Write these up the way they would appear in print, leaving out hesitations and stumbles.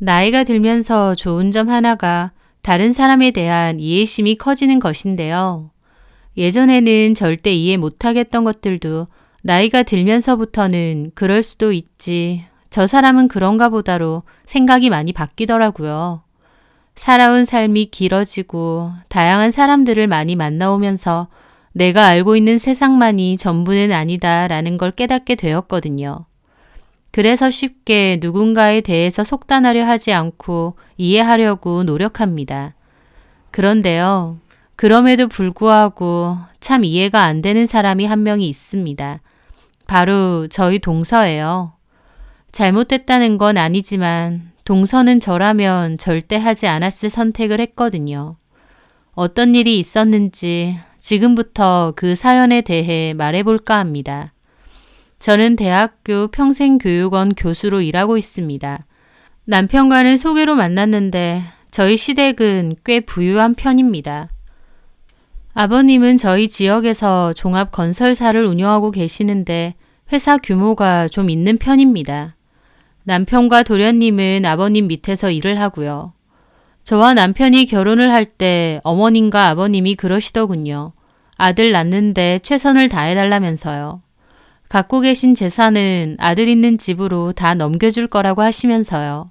나이가 들면서 좋은 점 하나가 다른 사람에 대한 이해심이 커지는 것인데요. 예전에는 절대 이해 못하겠던 것들도 나이가 들면서부터는 그럴 수도 있지. 저 사람은 그런가 보다로 생각이 많이 바뀌더라고요. 살아온 삶이 길어지고 다양한 사람들을 많이 만나오면서 내가 알고 있는 세상만이 전부는 아니다라는 걸 깨닫게 되었거든요. 그래서 쉽게 누군가에 대해서 속단하려 하지 않고 이해하려고 노력합니다. 그런데요, 그럼에도 불구하고 참 이해가 안 되는 사람이 한 명이 있습니다. 바로 저희 동서예요. 잘못됐다는 건 아니지만 동서는 저라면 절대 하지 않았을 선택을 했거든요. 어떤 일이 있었는지 지금부터 그 사연에 대해 말해볼까 합니다. 저는 대학교 평생교육원 교수로 일하고 있습니다. 남편과는 소개로 만났는데 저희 시댁은 꽤 부유한 편입니다. 아버님은 저희 지역에서 종합건설사를 운영하고 계시는데 회사 규모가 좀 있는 편입니다. 남편과 도련님은 아버님 밑에서 일을 하고요. 저와 남편이 결혼을 할 때 어머님과 아버님이 그러시더군요. 아들 낳는데 최선을 다해달라면서요. 갖고 계신 재산은 아들 있는 집으로 다 넘겨줄 거라고 하시면서요.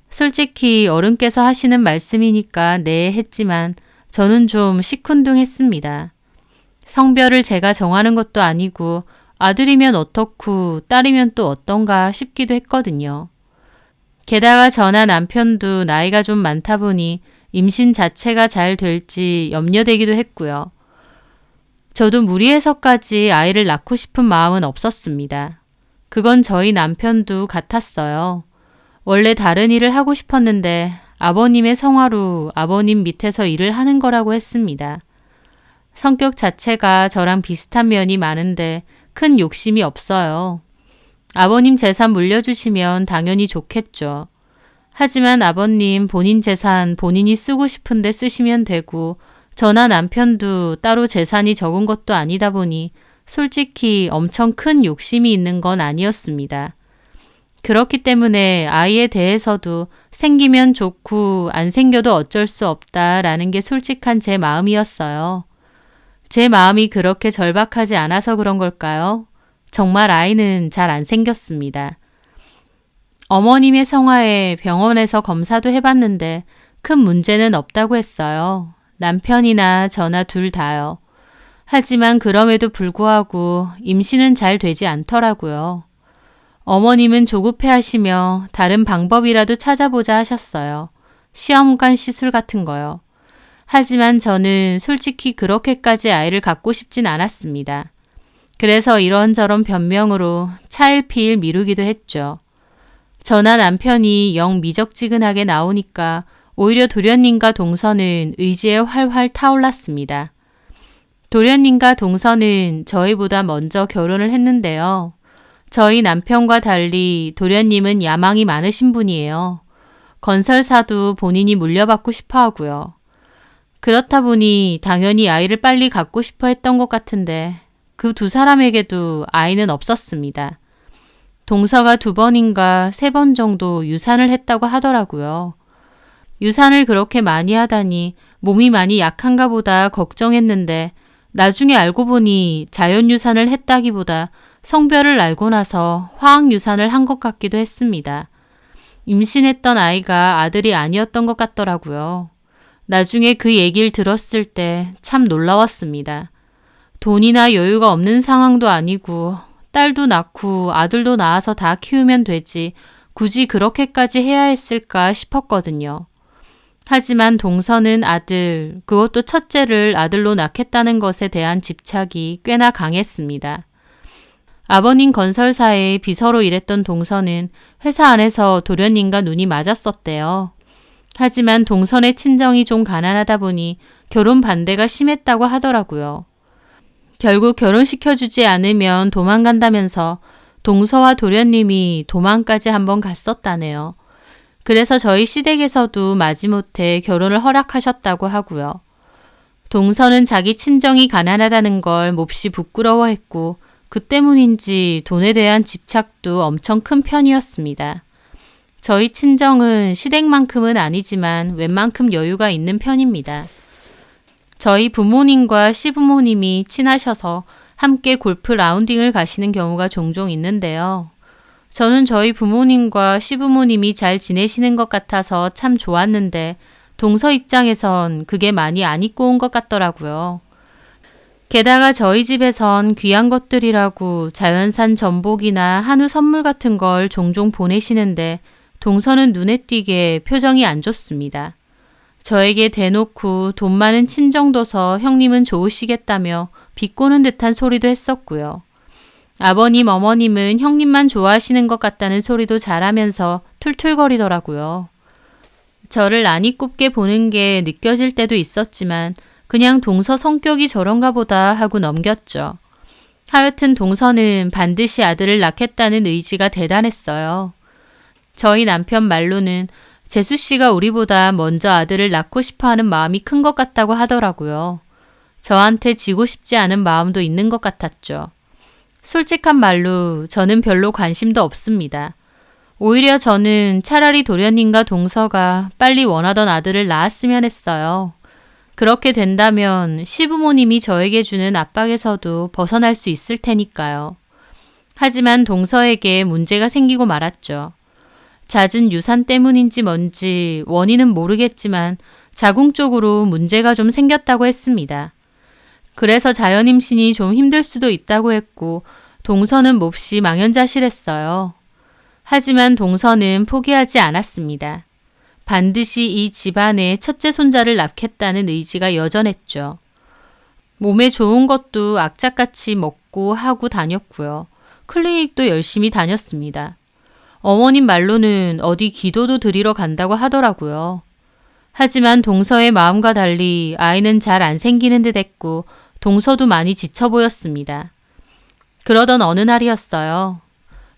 솔직히 어른께서 하시는 말씀이니까 네 했지만 저는 좀 시큰둥했습니다. 성별을 제가 정하는 것도 아니고 아들이면 어떻고 딸이면 또 어떤가 싶기도 했거든요. 게다가 저나 남편도 나이가 좀 많다 보니 임신 자체가 잘 될지 염려되기도 했고요. 저도 무리해서까지 아이를 낳고 싶은 마음은 없었습니다. 그건 저희 남편도 같았어요. 원래 다른 일을 하고 싶었는데 아버님의 성화로 아버님 밑에서 일을 하는 거라고 했습니다. 성격 자체가 저랑 비슷한 면이 많은데 큰 욕심이 없어요. 아버님 재산 물려주시면 당연히 좋겠죠. 하지만 아버님 본인 재산 본인이 쓰고 싶은데 쓰시면 되고 저나 남편도 따로 재산이 적은 것도 아니다 보니 솔직히 엄청 큰 욕심이 있는 건 아니었습니다. 그렇기 때문에 아이에 대해서도 생기면 좋고 안 생겨도 어쩔 수 없다라는 게 솔직한 제 마음이었어요. 제 마음이 그렇게 절박하지 않아서 그런 걸까요? 정말 아이는 잘 안 생겼습니다. 어머님의 성화에 병원에서 검사도 해봤는데 큰 문제는 없다고 했어요. 남편이나 저나 둘 다요. 하지만 그럼에도 불구하고 임신은 잘 되지 않더라고요. 어머님은 조급해하시며 다른 방법이라도 찾아보자 하셨어요. 시험관 시술 같은 거요. 하지만 저는 솔직히 그렇게까지 아이를 갖고 싶진 않았습니다. 그래서 이런저런 변명으로 차일피일 미루기도 했죠. 저나 남편이 영 미적지근하게 나오니까 오히려 도련님과 동서는 의지에 활활 타올랐습니다. 도련님과 동서는 저희보다 먼저 결혼을 했는데요. 저희 남편과 달리 도련님은 야망이 많으신 분이에요. 건설사도 본인이 물려받고 싶어 하고요. 그렇다 보니 당연히 아이를 빨리 갖고 싶어 했던 것 같은데 그 두 사람에게도 아이는 없었습니다. 동서가 2번인가 3번 정도 유산을 했다고 하더라고요. 유산을 그렇게 많이 하다니 몸이 많이 약한가 보다 걱정했는데 나중에 알고 보니 자연유산을 했다기보다 성별을 알고 나서 화학유산을 한 것 같기도 했습니다. 임신했던 아이가 아들이 아니었던 것 같더라고요. 나중에 그 얘기를 들었을 때 참 놀라웠습니다. 돈이나 여유가 없는 상황도 아니고 딸도 낳고 아들도 낳아서 다 키우면 되지 굳이 그렇게까지 해야 했을까 싶었거든요. 하지만 동서는 아들, 그것도 첫째를 아들로 낳겠다는 것에 대한 집착이 꽤나 강했습니다. 아버님 건설사에 비서로 일했던 동서는 회사 안에서 도련님과 눈이 맞았었대요. 하지만 동선의 친정이 좀 가난하다 보니 결혼 반대가 심했다고 하더라고요. 결국 결혼시켜주지 않으면 도망간다면서 동서와 도련님이 도망까지 한번 갔었다네요. 그래서 저희 시댁에서도 마지못해 결혼을 허락하셨다고 하고요. 동서는 자기 친정이 가난하다는 걸 몹시 부끄러워했고 그 때문인지 돈에 대한 집착도 엄청 큰 편이었습니다. 저희 친정은 시댁만큼은 아니지만 웬만큼 여유가 있는 편입니다. 저희 부모님과 시부모님이 친하셔서 함께 골프 라운딩을 가시는 경우가 종종 있는데요. 저는 저희 부모님과 시부모님이 잘 지내시는 것 같아서 참 좋았는데 동서 입장에선 그게 많이 안 입고 온 것 같더라고요. 게다가 저희 집에선 귀한 것들이라고 자연산 전복이나 한우 선물 같은 걸 종종 보내시는데 동서는 눈에 띄게 표정이 안 좋습니다. 저에게 대놓고 돈 많은 친정도서 형님은 좋으시겠다며 비꼬는 듯한 소리도 했었고요. 아버님, 어머님은 형님만 좋아하시는 것 같다는 소리도 잘하면서 툴툴거리더라고요. 저를 안이 꼽게 보는 게 느껴질 때도 있었지만 그냥 동서 성격이 저런가 보다 하고 넘겼죠. 하여튼 동서는 반드시 아들을 낳겠다는 의지가 대단했어요. 저희 남편 말로는 재수 씨가 우리보다 먼저 아들을 낳고 싶어하는 마음이 큰 것 같다고 하더라고요. 저한테 지고 싶지 않은 마음도 있는 것 같았죠. 솔직한 말로 저는 별로 관심도 없습니다. 오히려 저는 차라리 도련님과 동서가 빨리 원하던 아들을 낳았으면 했어요. 그렇게 된다면 시부모님이 저에게 주는 압박에서도 벗어날 수 있을 테니까요. 하지만 동서에게 문제가 생기고 말았죠. 잦은 유산 때문인지 뭔지 원인은 모르겠지만 자궁적으로 문제가 좀 생겼다고 했습니다. 그래서 자연임신이 좀 힘들 수도 있다고 했고 동서는 몹시 망연자실했어요. 하지만 동서는 포기하지 않았습니다. 반드시 이 집안의 첫째 손자를 낳겠다는 의지가 여전했죠. 몸에 좋은 것도 악착같이 먹고 하고 다녔고요. 클리닉도 열심히 다녔습니다. 어머님 말로는 어디 기도도 드리러 간다고 하더라고요. 하지만 동서의 마음과 달리 아이는 잘 안 생기는 듯 했고 동서도 많이 지쳐 보였습니다. 그러던 어느 날이었어요.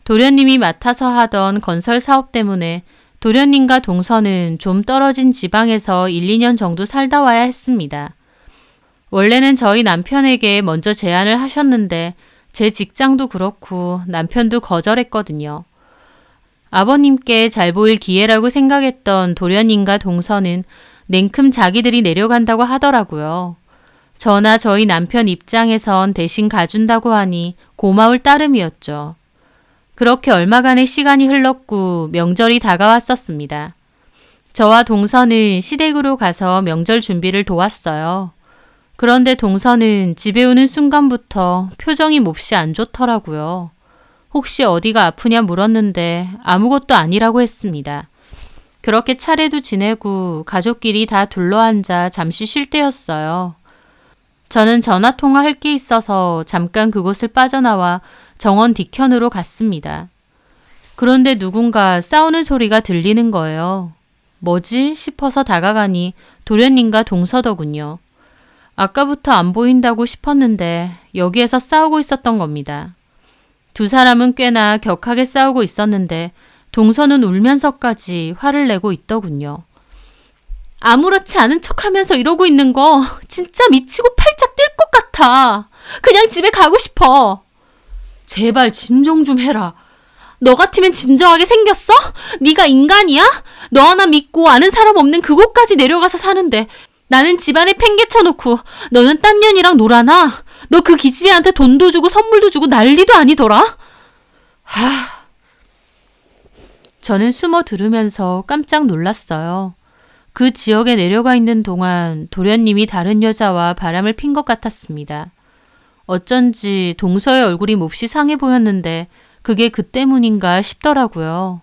도련님이 맡아서 하던 건설 사업 때문에 도련님과 동서는 좀 떨어진 지방에서 1, 2년 정도 살다 와야 했습니다. 원래는 저희 남편에게 먼저 제안을 하셨는데 제 직장도 그렇고 남편도 거절했거든요. 아버님께 잘 보일 기회라고 생각했던 도련님과 동서는 냉큼 자기들이 내려간다고 하더라고요. 저나 저희 남편 입장에선 대신 가준다고 하니 고마울 따름이었죠. 그렇게 얼마간의 시간이 흘렀고 명절이 다가왔었습니다. 저와 동서는 시댁으로 가서 명절 준비를 도왔어요. 그런데 동서는 집에 오는 순간부터 표정이 몹시 안 좋더라고요. 혹시 어디가 아프냐 물었는데 아무것도 아니라고 했습니다. 그렇게 차례도 지내고 가족끼리 다 둘러앉아 잠시 쉴 때였어요. 저는 전화통화할 게 있어서 잠깐 그곳을 빠져나와 정원 뒤편으로 갔습니다. 그런데 누군가 싸우는 소리가 들리는 거예요. 뭐지 싶어서 다가가니 도련님과 동서더군요. 아까부터 안 보인다고 싶었는데 여기에서 싸우고 있었던 겁니다. 두 사람은 꽤나 격하게 싸우고 있었는데 동서는 울면서까지 화를 내고 있더군요. 아무렇지 않은 척하면서 이러고 있는 거 진짜 미치고 팔짝 뛸 것 같아. 그냥 집에 가고 싶어. 제발 진정 좀 해라. 너 같으면 진정하게 생겼어? 네가 인간이야? 너 하나 믿고 아는 사람 없는 그곳까지 내려가서 사는데 나는 집안에 팽개쳐놓고 너는 딴 년이랑 놀아나? 너 그 기집애한테 돈도 주고 선물도 주고 난리도 아니더라? 저는 숨어 들으면서 깜짝 놀랐어요. 그 지역에 내려가 있는 동안 도련님이 다른 여자와 바람을 핀 것 같았습니다. 어쩐지 동서의 얼굴이 몹시 상해 보였는데 그게 그 때문인가 싶더라고요.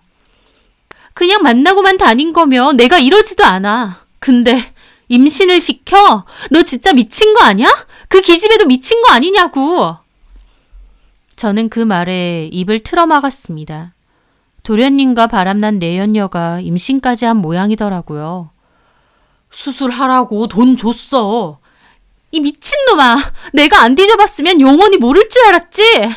그냥 만나고만 다닌 거면 내가 이러지도 않아. 근데 임신을 시켜? 너 진짜 미친 거 아니야? 그 기집애도 미친 거 아니냐고. 저는 그 말에 입을 틀어막았습니다. 도련님과 바람난 내연녀가 임신까지 한 모양이더라고요. 수술하라고 돈 줬어. 이 미친놈아. 내가 안 뒤져봤으면 영원히 모를 줄 알았지.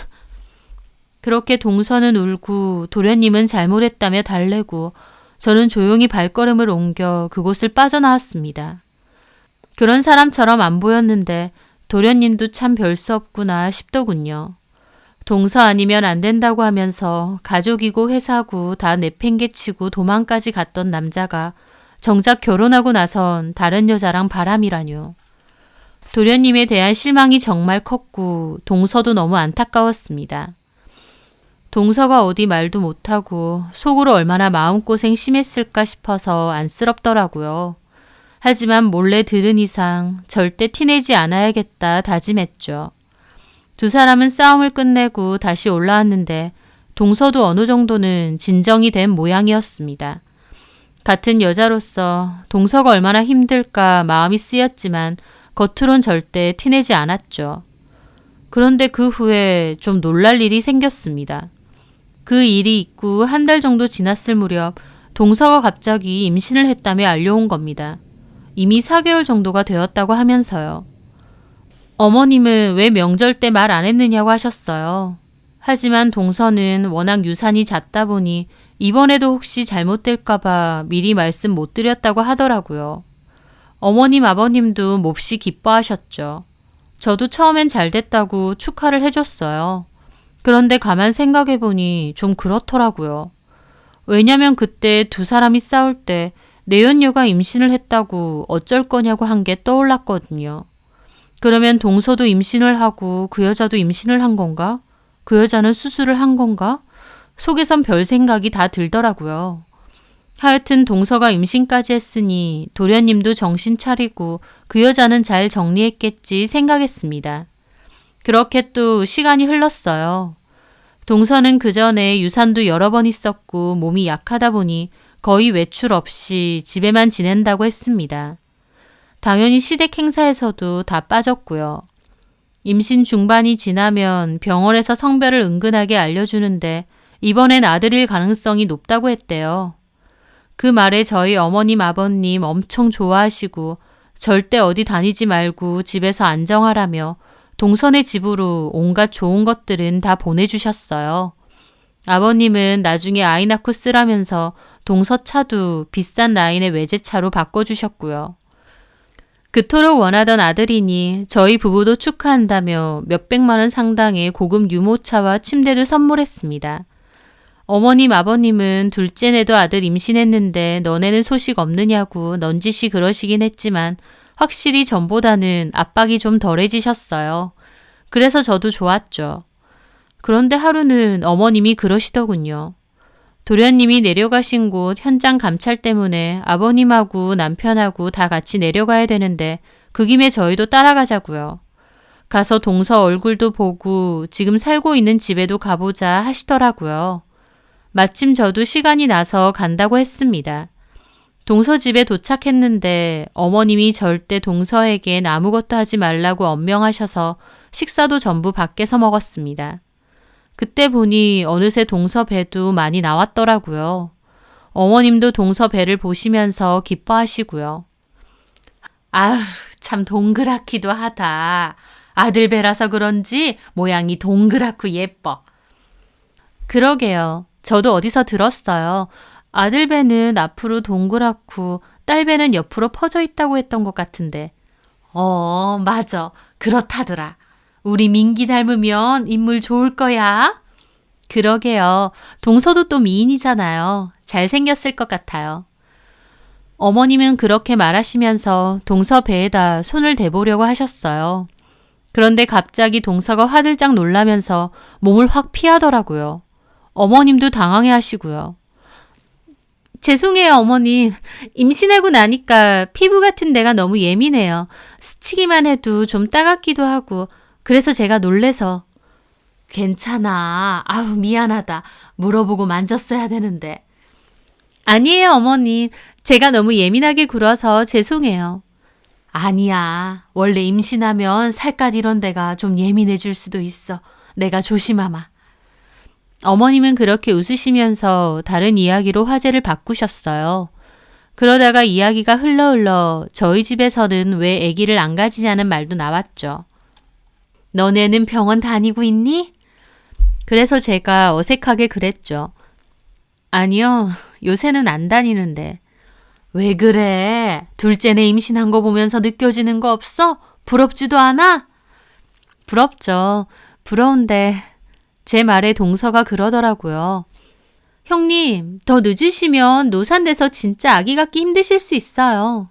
그렇게 동서는 울고 도련님은 잘못했다며 달래고 저는 조용히 발걸음을 옮겨 그곳을 빠져나왔습니다. 그런 사람처럼 안 보였는데 도련님도 참 별 수 없구나 싶더군요. 동서 아니면 안 된다고 하면서 가족이고 회사고 다 내팽개치고 도망까지 갔던 남자가 정작 결혼하고 나선 다른 여자랑 바람이라뇨. 도련님에 대한 실망이 정말 컸고 동서도 너무 안타까웠습니다. 동서가 어디 말도 못하고 속으로 얼마나 마음고생 심했을까 싶어서 안쓰럽더라고요. 하지만 몰래 들은 이상 절대 티내지 않아야겠다 다짐했죠. 두 사람은 싸움을 끝내고 다시 올라왔는데 동서도 어느 정도는 진정이 된 모양이었습니다. 같은 여자로서 동서가 얼마나 힘들까 마음이 쓰였지만 겉으론 절대 티내지 않았죠. 그런데 그 후에 좀 놀랄 일이 생겼습니다. 그 일이 있고 한 달 정도 지났을 무렵 동서가 갑자기 임신을 했다며 알려온 겁니다. 이미 4개월 정도가 되었다고 하면서요. 어머님은 왜 명절 때 말 안 했느냐고 하셨어요. 하지만 동서는 워낙 유산이 잦다 보니 이번에도 혹시 잘못될까봐 미리 말씀 못 드렸다고 하더라고요. 어머님 아버님도 몹시 기뻐하셨죠. 저도 처음엔 잘 됐다고 축하를 해줬어요. 그런데 가만 생각해보니 좀 그렇더라고요. 왜냐면 그때 두 사람이 싸울 때 내연녀가 임신을 했다고 어쩔 거냐고 한 게 떠올랐거든요. 그러면 동서도 임신을 하고 그 여자도 임신을 한 건가? 그 여자는 수술을 한 건가? 속에선 별 생각이 다 들더라고요. 하여튼 동서가 임신까지 했으니 도련님도 정신 차리고 그 여자는 잘 정리했겠지 생각했습니다. 그렇게 또 시간이 흘렀어요. 동서는 그 전에 유산도 여러 번 있었고 몸이 약하다 보니 거의 외출 없이 집에만 지낸다고 했습니다. 당연히 시댁 행사에서도 다 빠졌고요. 임신 중반이 지나면 병원에서 성별을 은근하게 알려주는데 이번엔 아들일 가능성이 높다고 했대요. 그 말에 저희 어머님 아버님 엄청 좋아하시고 절대 어디 다니지 말고 집에서 안정하라며 동선의 집으로 온갖 좋은 것들은 다 보내주셨어요. 아버님은 나중에 아이 낳고 쓰라면서 동서차도 비싼 라인의 외제차로 바꿔주셨고요. 그토록 원하던 아들이니 저희 부부도 축하한다며 몇백만 원 상당의 고급 유모차와 침대도 선물했습니다. 어머님 아버님은 둘째네도 아들 임신했는데 너네는 소식 없느냐고 넌지시 그러시긴 했지만 확실히 전보다는 압박이 좀 덜해지셨어요. 그래서 저도 좋았죠. 그런데 하루는 어머님이 그러시더군요. 도련님이 내려가신 곳 현장 감찰 때문에 아버님하고 남편하고 다 같이 내려가야 되는데 그 김에 저희도 따라가자고요. 가서 동서 얼굴도 보고 지금 살고 있는 집에도 가보자 하시더라고요. 마침 저도 시간이 나서 간다고 했습니다. 동서 집에 도착했는데 어머님이 절대 동서에겐 아무것도 하지 말라고 엄명하셔서 식사도 전부 밖에서 먹었습니다. 그때 보니 어느새 동서 배도 많이 나왔더라고요. 어머님도 동서 배를 보시면서 기뻐하시고요. 아휴, 참 동그랗기도 하다. 아들 배라서 그런지 모양이 동그랗고 예뻐. 그러게요. 저도 어디서 들었어요. 아들 배는 앞으로 동그랗고 딸 배는 옆으로 퍼져 있다고 했던 것 같은데. 맞아. 그렇다더라. 우리 민기 닮으면 인물 좋을 거야. 그러게요. 동서도 또 미인이잖아요. 잘생겼을 것 같아요. 어머님은 그렇게 말하시면서 동서 배에다 손을 대보려고 하셨어요. 그런데 갑자기 동서가 화들짝 놀라면서 몸을 확 피하더라고요. 어머님도 당황해 하시고요. 죄송해요, 어머님. 임신하고 나니까 피부 같은 데가 너무 예민해요. 스치기만 해도 좀 따갑기도 하고 그래서 제가 놀래서. 괜찮아. 아우 미안하다. 물어보고 만졌어야 되는데. 아니에요, 어머님. 제가 너무 예민하게 굴어서 죄송해요. 아니야. 원래 임신하면 살갗 이런 데가 좀 예민해질 수도 있어. 내가 조심하마. 어머님은 그렇게 웃으시면서 다른 이야기로 화제를 바꾸셨어요. 그러다가 이야기가 흘러 저희 집에서는 왜 아기를 안 가지냐는 말도 나왔죠. 너네는 병원 다니고 있니? 그래서 제가 어색하게 그랬죠. 아니요, 요새는 안 다니는데. 왜 그래? 둘째네 임신한 거 보면서 느껴지는 거 없어? 부럽지도 않아? 부럽죠. 부러운데 제 말에 동서가 그러더라고요. 형님, 더 늦으시면 노산돼서 진짜 아기 갖기 힘드실 수 있어요.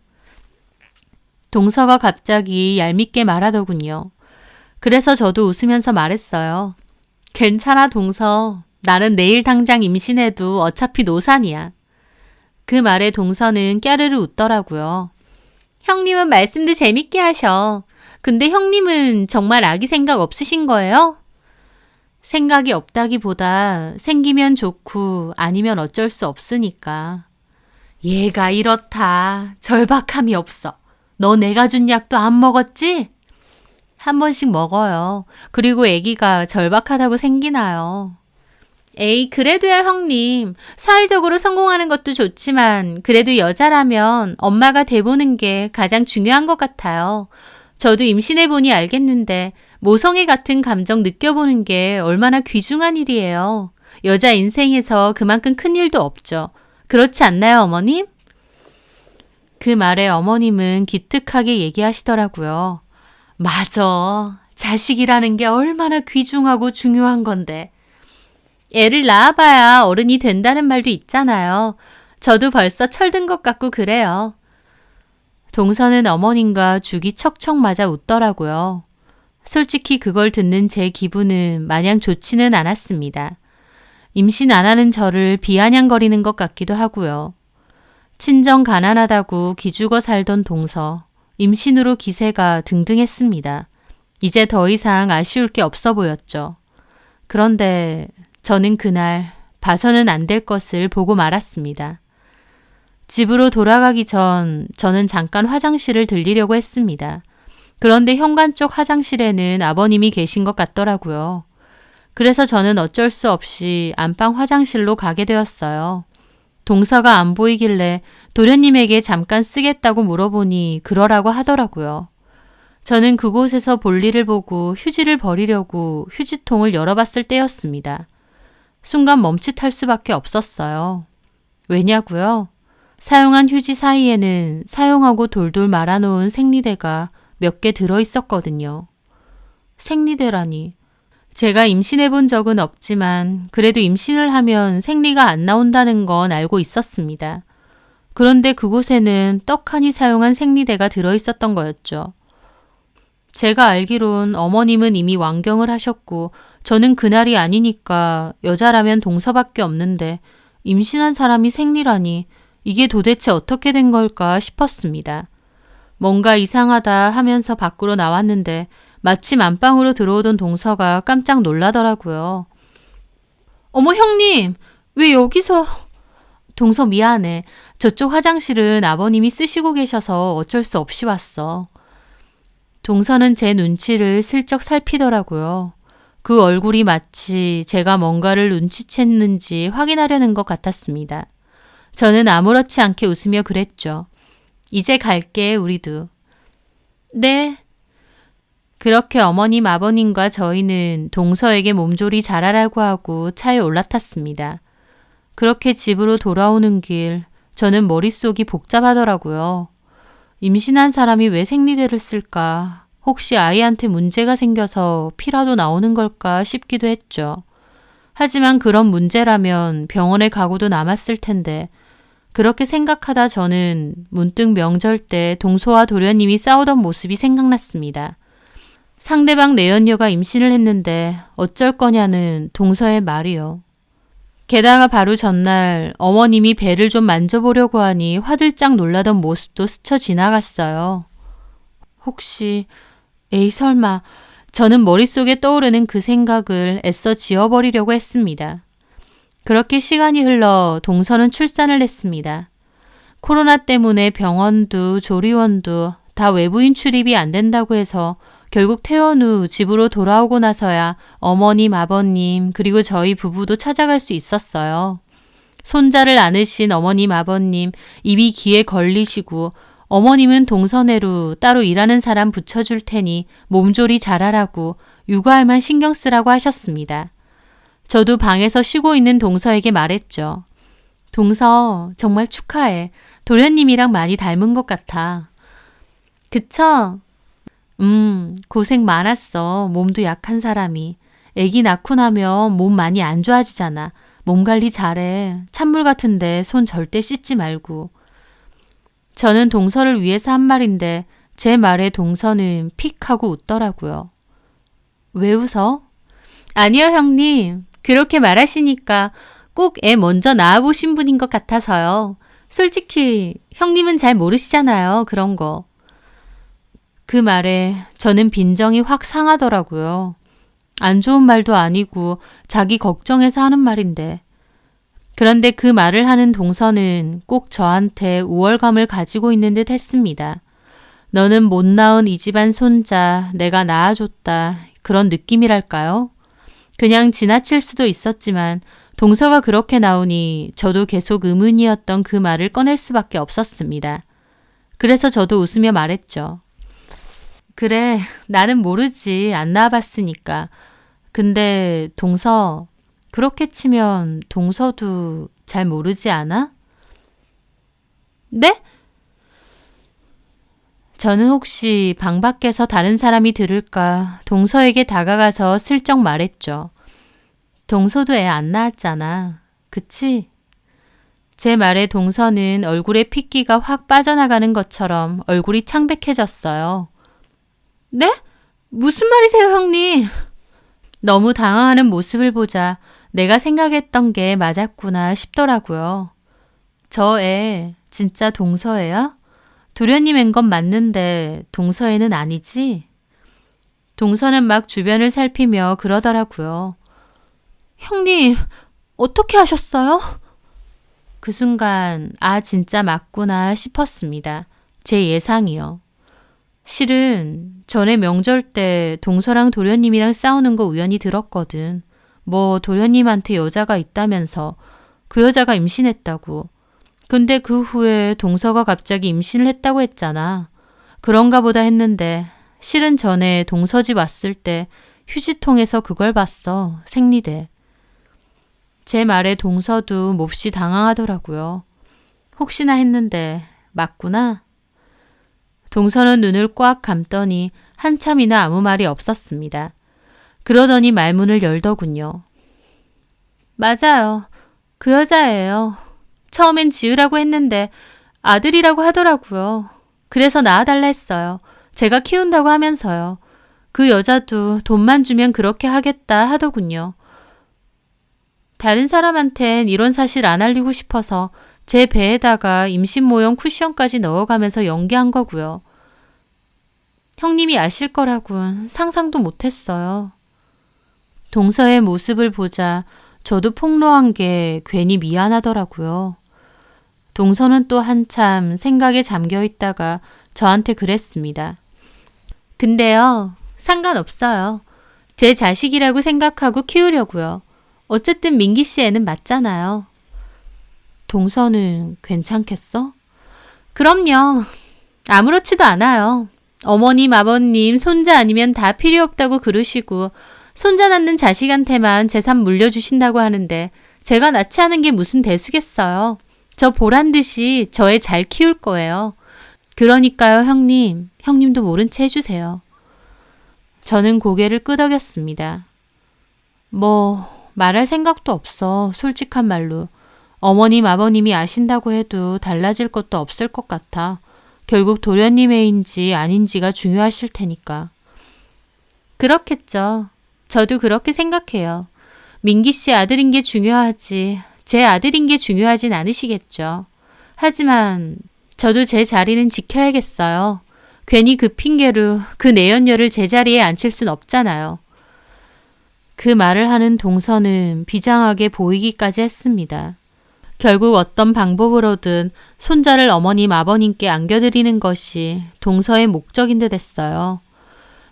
동서가 갑자기 얄밉게 말하더군요. 그래서 저도 웃으면서 말했어요. 괜찮아, 동서. 나는 내일 당장 임신해도 어차피 노산이야. 그 말에 동서는 깨르르 웃더라고요. 형님은 말씀도 재밌게 하셔. 근데 형님은 정말 아기 생각 없으신 거예요? 생각이 없다기보다 생기면 좋고 아니면 어쩔 수 없으니까. 얘가 이렇다. 절박함이 없어. 너 내가 준 약도 안 먹었지? 한 번씩 먹어요. 그리고 아기가 절박하다고 생기나요. 에이, 그래도요, 형님. 사회적으로 성공하는 것도 좋지만 그래도 여자라면 엄마가 돼보는 게 가장 중요한 것 같아요. 저도 임신해보니 알겠는데 모성애 같은 감정 느껴보는 게 얼마나 귀중한 일이에요. 여자 인생에서 그만큼 큰 일도 없죠. 그렇지 않나요, 어머님? 그 말에 어머님은 기특하게 얘기하시더라고요. 맞아. 자식이라는 게 얼마나 귀중하고 중요한 건데. 애를 낳아봐야 어른이 된다는 말도 있잖아요. 저도 벌써 철든 것 같고 그래요. 동서는 어머님과 죽이 척척 맞아 웃더라고요. 솔직히 그걸 듣는 제 기분은 마냥 좋지는 않았습니다. 임신 안 하는 저를 비아냥거리는 것 같기도 하고요. 친정 가난하다고 기죽어 살던 동서, 임신으로 기세가 등등했습니다. 이제 더 이상 아쉬울 게 없어 보였죠. 그런데 저는 그날 봐서는 안 될 것을 보고 말았습니다. 집으로 돌아가기 전 저는 잠깐 화장실을 들리려고 했습니다. 그런데 현관 쪽 화장실에는 아버님이 계신 것 같더라고요. 그래서 저는 어쩔 수 없이 안방 화장실로 가게 되었어요. 동서가 안 보이길래 도련님에게 잠깐 쓰겠다고 물어보니 그러라고 하더라고요. 저는 그곳에서 볼일을 보고 휴지를 버리려고 휴지통을 열어봤을 때였습니다. 순간 멈칫할 수밖에 없었어요. 왜냐고요? 사용한 휴지 사이에는 사용하고 돌돌 말아놓은 생리대가 몇 개 들어있었거든요. 생리대라니. 제가 임신해 본 적은 없지만 그래도 임신을 하면 생리가 안 나온다는 건 알고 있었습니다. 그런데 그곳에는 떡하니 사용한 생리대가 들어있었던 거였죠. 제가 알기론 어머님은 이미 완경을 하셨고 저는 그날이 아니니까 여자라면 동서밖에 없는데 임신한 사람이 생리라니 이게 도대체 어떻게 된 걸까 싶었습니다. 뭔가 이상하다 하면서 밖으로 나왔는데 마침 안방으로 들어오던 동서가 깜짝 놀라더라고요. 어머 형님, 왜 여기서... 동서 미안해. 저쪽 화장실은 아버님이 쓰시고 계셔서 어쩔 수 없이 왔어. 동서는 제 눈치를 슬쩍 살피더라고요. 그 얼굴이 마치 제가 뭔가를 눈치챘는지 확인하려는 것 같았습니다. 저는 아무렇지 않게 웃으며 그랬죠. 이제 갈게, 우리도. 네. 그렇게 어머님, 아버님과 저희는 동서에게 몸조리 잘하라고 하고 차에 올라탔습니다. 그렇게 집으로 돌아오는 길, 저는 머릿속이 복잡하더라고요. 임신한 사람이 왜 생리대를 쓸까? 혹시 아이한테 문제가 생겨서 피라도 나오는 걸까 싶기도 했죠. 하지만 그런 문제라면 병원에 가고도 남았을 텐데 그렇게 생각하다 저는 문득 명절 때 동서와 도련님이 싸우던 모습이 생각났습니다. 상대방 내연녀가 임신을 했는데 어쩔 거냐는 동서의 말이요. 게다가 바로 전날 어머님이 배를 좀 만져보려고 하니 화들짝 놀라던 모습도 스쳐 지나갔어요. 혹시... 에이 설마... 저는 머릿속에 떠오르는 그 생각을 애써 지워버리려고 했습니다. 그렇게 시간이 흘러 동서는 출산을 했습니다. 코로나 때문에 병원도 조리원도 다 외부인 출입이 안 된다고 해서 결국 퇴원 후 집으로 돌아오고 나서야 어머님, 아버님 그리고 저희 부부도 찾아갈 수 있었어요. 손자를 안으신 어머님, 아버님 입이 귀에 걸리시고 어머님은 동서내로 따로 일하는 사람 붙여줄 테니 몸조리 잘하라고 육아에만 신경 쓰라고 하셨습니다. 저도 방에서 쉬고 있는 동서에게 말했죠. 동서 정말 축하해. 도련님이랑 많이 닮은 것 같아. 그쵸? 고생 많았어. 몸도 약한 사람이. 애기 낳고 나면 몸 많이 안 좋아지잖아. 몸 관리 잘해. 찬물 같은데 손 절대 씻지 말고. 저는 동서를 위해서 한 말인데 제 말에 동서는 픽 하고 웃더라고요. 왜 웃어? 아니요, 형님. 그렇게 말하시니까 꼭 애 먼저 낳아보신 분인 것 같아서요. 솔직히 형님은 잘 모르시잖아요, 그런 거. 그 말에 저는 빈정이 확 상하더라고요. 안 좋은 말도 아니고 자기 걱정해서 하는 말인데. 그런데 그 말을 하는 동서는 꼭 저한테 우월감을 가지고 있는 듯 했습니다. 너는 못 낳은 이 집안 손자, 내가 낳아줬다. 그런 느낌이랄까요? 그냥 지나칠 수도 있었지만 동서가 그렇게 나오니 저도 계속 의문이었던 그 말을 꺼낼 수밖에 없었습니다. 그래서 저도 웃으며 말했죠. 그래, 나는 모르지. 안 낳아봤으니까. 근데 동서, 그렇게 치면 동서도 잘 모르지 않아? 네? 저는 혹시 방 밖에서 다른 사람이 들을까 동서에게 다가가서 슬쩍 말했죠. 동서도 애 안 낳았잖아. 그치? 제 말에 동서는 얼굴에 핏기가 확 빠져나가는 것처럼 얼굴이 창백해졌어요. 네? 무슨 말이세요, 형님? 너무 당황하는 모습을 보자 내가 생각했던 게 맞았구나 싶더라고요. 저 애 진짜 동서애야? 도련님 앤 건 맞는데 동서애는 아니지? 동서는 막 주변을 살피며 그러더라고요. 형님, 어떻게 하셨어요? 그 순간 진짜 맞구나 싶었습니다. 제 예상이요. 실은 전에 명절 때 동서랑 도련님이랑 싸우는 거 우연히 들었거든. 뭐 도련님한테 여자가 있다면서 그 여자가 임신했다고. 근데 그 후에 동서가 갑자기 임신을 했다고 했잖아. 그런가 보다 했는데 실은 전에 동서 집 왔을 때 휴지통에서 그걸 봤어. 생리대. 제 말에 동서도 몹시 당황하더라고요. 혹시나 했는데 맞구나. 동서는 눈을 꽉 감더니 한참이나 아무 말이 없었습니다. 그러더니 말문을 열더군요. 맞아요. 그 여자예요. 처음엔 지으라고 했는데 아들이라고 하더라고요. 그래서 낳아달라 했어요. 제가 키운다고 하면서요. 그 여자도 돈만 주면 그렇게 하겠다 하더군요. 다른 사람한텐 이런 사실 안 알리고 싶어서 제 배에다가 임신 모형 쿠션까지 넣어가면서 연기한 거고요. 형님이 아실 거라곤 상상도 못했어요. 동서의 모습을 보자 저도 폭로한 게 괜히 미안하더라고요. 동서는 또 한참 생각에 잠겨 있다가 저한테 그랬습니다. 근데요, 상관없어요. 제 자식이라고 생각하고 키우려고요. 어쨌든 민기 씨 애는 맞잖아요. 동서는 괜찮겠어? 그럼요. 아무렇지도 않아요. 어머님, 아버님, 손자 아니면 다 필요 없다고 그러시고 손자 낳는 자식한테만 재산 물려주신다고 하는데 제가 낳지 않은 게 무슨 대수겠어요. 저 보란 듯이 저 애 잘 키울 거예요. 그러니까요, 형님. 형님도 모른 채 해주세요. 저는 고개를 끄덕였습니다. 말할 생각도 없어. 솔직한 말로. 어머님, 아버님이 아신다고 해도 달라질 것도 없을 것 같아. 결국 도련님 애인지 아닌지가 중요하실 테니까. 그렇겠죠. 저도 그렇게 생각해요. 민기 씨 아들인 게 중요하지. 제 아들인 게 중요하진 않으시겠죠. 하지만 저도 제 자리는 지켜야겠어요. 괜히 그 핑계로 그 내연녀를 제 자리에 앉힐 순 없잖아요. 그 말을 하는 동서는 비장하게 보이기까지 했습니다. 결국 어떤 방법으로든 손자를 어머님 아버님께 안겨드리는 것이 동서의 목적인 듯 했어요.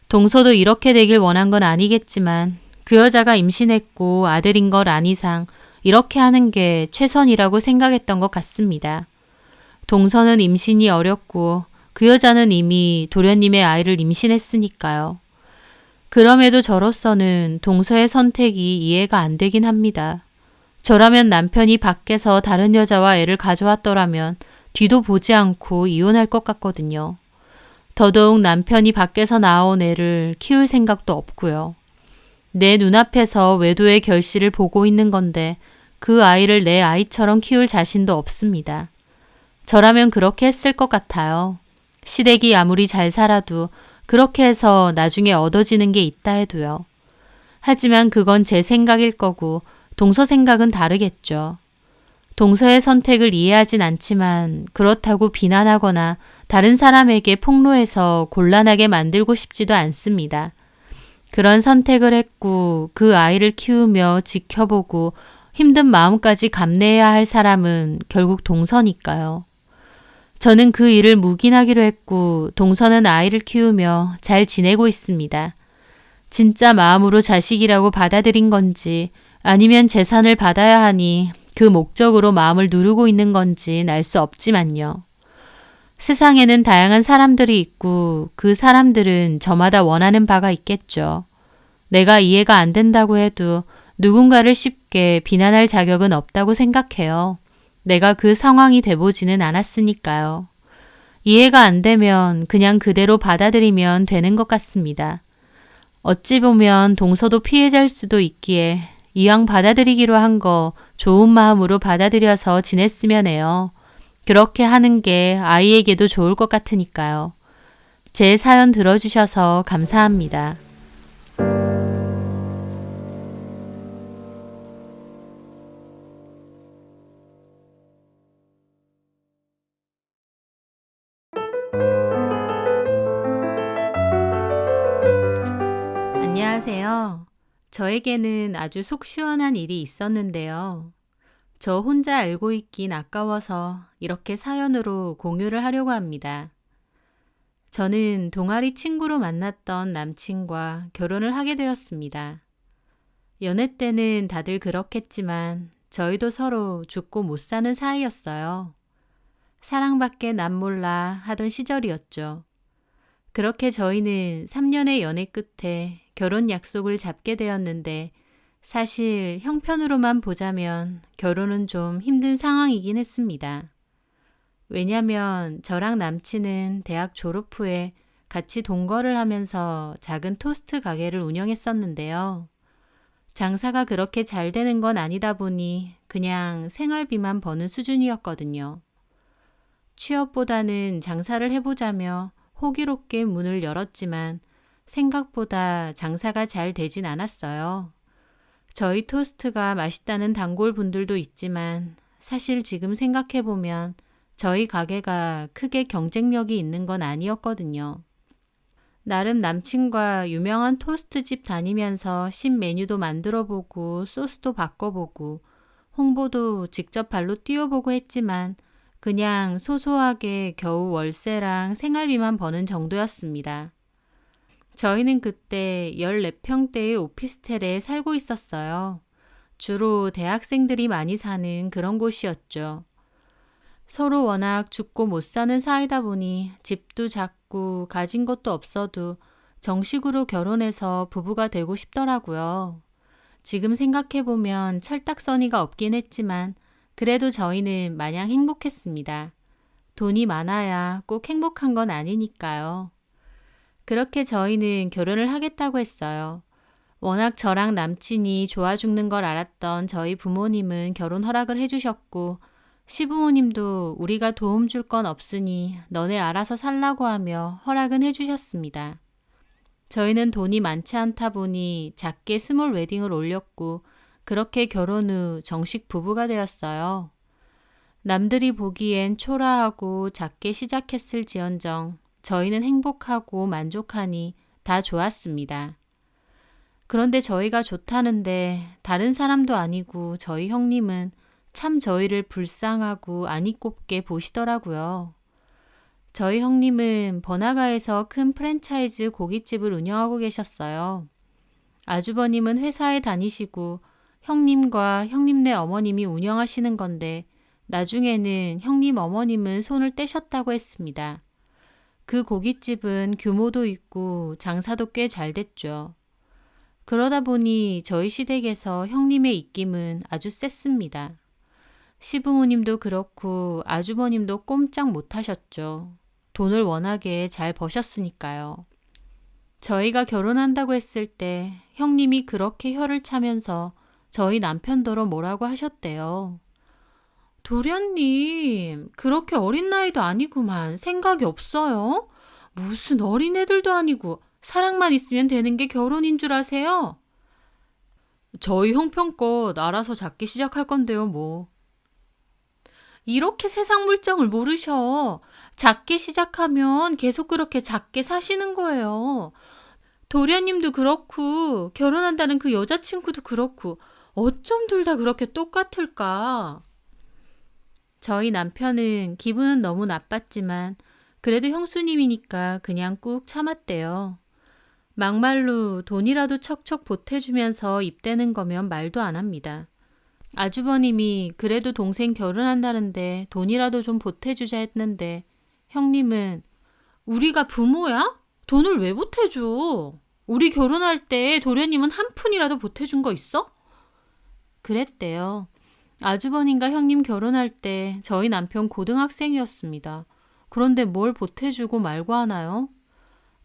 동서도 이렇게 되길 원한 건 아니겠지만 그 여자가 임신했고 아들인 걸 안 이상 이렇게 하는 게 최선이라고 생각했던 것 같습니다. 동서는 임신이 어렵고 그 여자는 이미 도련님의 아이를 임신했으니까요. 그럼에도 저로서는 동서의 선택이 이해가 안 되긴 합니다. 저라면 남편이 밖에서 다른 여자와 애를 가져왔더라면 뒤도 보지 않고 이혼할 것 같거든요. 더더욱 남편이 밖에서 낳아온 애를 키울 생각도 없고요. 내 눈앞에서 외도의 결실을 보고 있는 건데 그 아이를 내 아이처럼 키울 자신도 없습니다. 저라면 그렇게 했을 것 같아요. 시댁이 아무리 잘 살아도 그렇게 해서 나중에 얻어지는 게 있다 해도요. 하지만 그건 제 생각일 거고 동서 생각은 다르겠죠. 동서의 선택을 이해하진 않지만 그렇다고 비난하거나 다른 사람에게 폭로해서 곤란하게 만들고 싶지도 않습니다. 그런 선택을 했고 그 아이를 키우며 지켜보고 힘든 마음까지 감내해야 할 사람은 결국 동서니까요. 저는 그 일을 묵인하기로 했고 동서는 아이를 키우며 잘 지내고 있습니다. 진짜 마음으로 자식이라고 받아들인 건지 아니면 재산을 받아야 하니 그 목적으로 마음을 누르고 있는 건지는 알 수 없지만요. 세상에는 다양한 사람들이 있고 그 사람들은 저마다 원하는 바가 있겠죠. 내가 이해가 안 된다고 해도 누군가를 쉽게 비난할 자격은 없다고 생각해요. 내가 그 상황이 돼보지는 않았으니까요. 이해가 안 되면 그냥 그대로 받아들이면 되는 것 같습니다. 어찌 보면 동서도 피해자일 수도 있기에 이왕 받아들이기로 한 거 좋은 마음으로 받아들여서 지냈으면 해요. 그렇게 하는 게 아이에게도 좋을 것 같으니까요. 제 사연 들어주셔서 감사합니다. 안녕하세요. 저에게는 아주 속 시원한 일이 있었는데요. 저 혼자 알고 있긴 아까워서 이렇게 사연으로 공유를 하려고 합니다. 저는 동아리 친구로 만났던 남친과 결혼을 하게 되었습니다. 연애 때는 다들 그렇겠지만 저희도 서로 죽고 못 사는 사이였어요. 사랑밖에 남 몰라 하던 시절이었죠. 그렇게 저희는 3년의 연애 끝에 결혼 약속을 잡게 되었는데 사실 형편으로만 보자면 결혼은 좀 힘든 상황이긴 했습니다. 왜냐면 저랑 남친은 대학 졸업 후에 같이 동거를 하면서 작은 토스트 가게를 운영했었는데요. 장사가 그렇게 잘 되는 건 아니다 보니 그냥 생활비만 버는 수준이었거든요. 취업보다는 장사를 해보자며 호기롭게 문을 열었지만 생각보다 장사가 잘 되진 않았어요. 저희 토스트가 맛있다는 단골 분들도 있지만 사실 지금 생각해보면 저희 가게가 크게 경쟁력이 있는 건 아니었거든요. 나름 남친과 유명한 토스트집 다니면서 신메뉴도 만들어보고 소스도 바꿔보고 홍보도 직접 발로 뛰어보고 했지만 그냥 소소하게 겨우 월세랑 생활비만 버는 정도였습니다. 저희는 그때 14평대의 오피스텔에 살고 있었어요. 주로 대학생들이 많이 사는 그런 곳이었죠. 서로 워낙 죽고 못 사는 사이다 보니 집도 작고 가진 것도 없어도 정식으로 결혼해서 부부가 되고 싶더라고요. 지금 생각해보면 철딱서니가 없긴 했지만 그래도 저희는 마냥 행복했습니다. 돈이 많아야 꼭 행복한 건 아니니까요. 그렇게 저희는 결혼을 하겠다고 했어요. 워낙 저랑 남친이 좋아 죽는 걸 알았던 저희 부모님은 결혼 허락을 해주셨고 시부모님도 우리가 도움 줄 건 없으니 너네 알아서 살라고 하며 허락은 해주셨습니다. 저희는 돈이 많지 않다 보니 작게 스몰 웨딩을 올렸고 그렇게 결혼 후 정식 부부가 되었어요. 남들이 보기엔 초라하고 작게 시작했을지언정 저희는 행복하고 만족하니 다 좋았습니다. 그런데 저희가 좋다는데 다른 사람도 아니고 저희 형님은 참 저희를 불쌍하고 안이 꼽게 보시더라고요. 저희 형님은 번화가에서 큰 프랜차이즈 고깃집을 운영하고 계셨어요. 아주버님은 회사에 다니시고 형님과 형님네 어머님이 운영하시는 건데 나중에는 형님 어머님은 손을 떼셨다고 했습니다. 그 고깃집은 규모도 있고 장사도 꽤 잘 됐죠. 그러다 보니 저희 시댁에서 형님의 입김은 아주 셌습니다. 시부모님도 그렇고 아주버님도 꼼짝 못하셨죠. 돈을 워낙에 잘 버셨으니까요. 저희가 결혼한다고 했을 때 형님이 그렇게 혀를 차면서 저희 남편더러 뭐라고 하셨대요. 도련님, 그렇게 어린 나이도 아니구만. 생각이 없어요? 무슨 어린애들도 아니고 사랑만 있으면 되는 게 결혼인 줄 아세요? 저희 형편껏 알아서 작게 시작할 건데요, 뭐. 이렇게 세상 물정을 모르셔. 작게 시작하면 계속 그렇게 작게 사시는 거예요. 도련님도 그렇고 결혼한다는 그 여자친구도 그렇고 어쩜 둘 다 그렇게 똑같을까? 저희 남편은 기분은 너무 나빴지만 그래도 형수님이니까 그냥 꾹 참았대요. 막말로 돈이라도 척척 보태주면서 입대는 거면 말도 안 합니다. 아주버님이 그래도 동생 결혼한다는데 돈이라도 좀 보태주자 했는데 형님은 우리가 부모야? 돈을 왜 보태줘? 우리 결혼할 때 도련님은 한 푼이라도 보태준 거 있어? 그랬대요. 아주버님과 형님 결혼할 때 저희 남편 고등학생이었습니다. 그런데 뭘 보태주고 말고 하나요?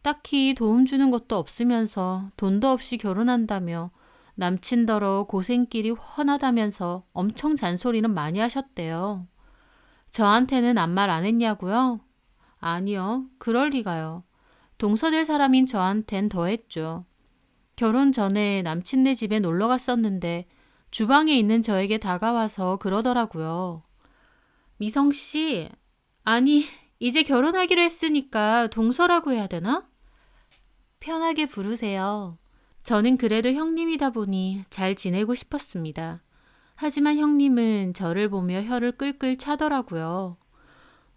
딱히 도움 주는 것도 없으면서 돈도 없이 결혼한다며 남친더러 고생길이 훤하다면서 엄청 잔소리는 많이 하셨대요. 저한테는 아무 말 안 했냐고요? 아니요. 그럴 리가요. 동서될 사람인 저한텐 더 했죠. 결혼 전에 남친네 집에 놀러 갔었는데 주방에 있는 저에게 다가와서 그러더라고요. 미성 씨, 아니, 이제 결혼하기로 했으니까 동서라고 해야 되나? 편하게 부르세요. 저는 그래도 형님이다 보니 잘 지내고 싶었습니다. 하지만 형님은 저를 보며 혀를 끌끌 차더라고요.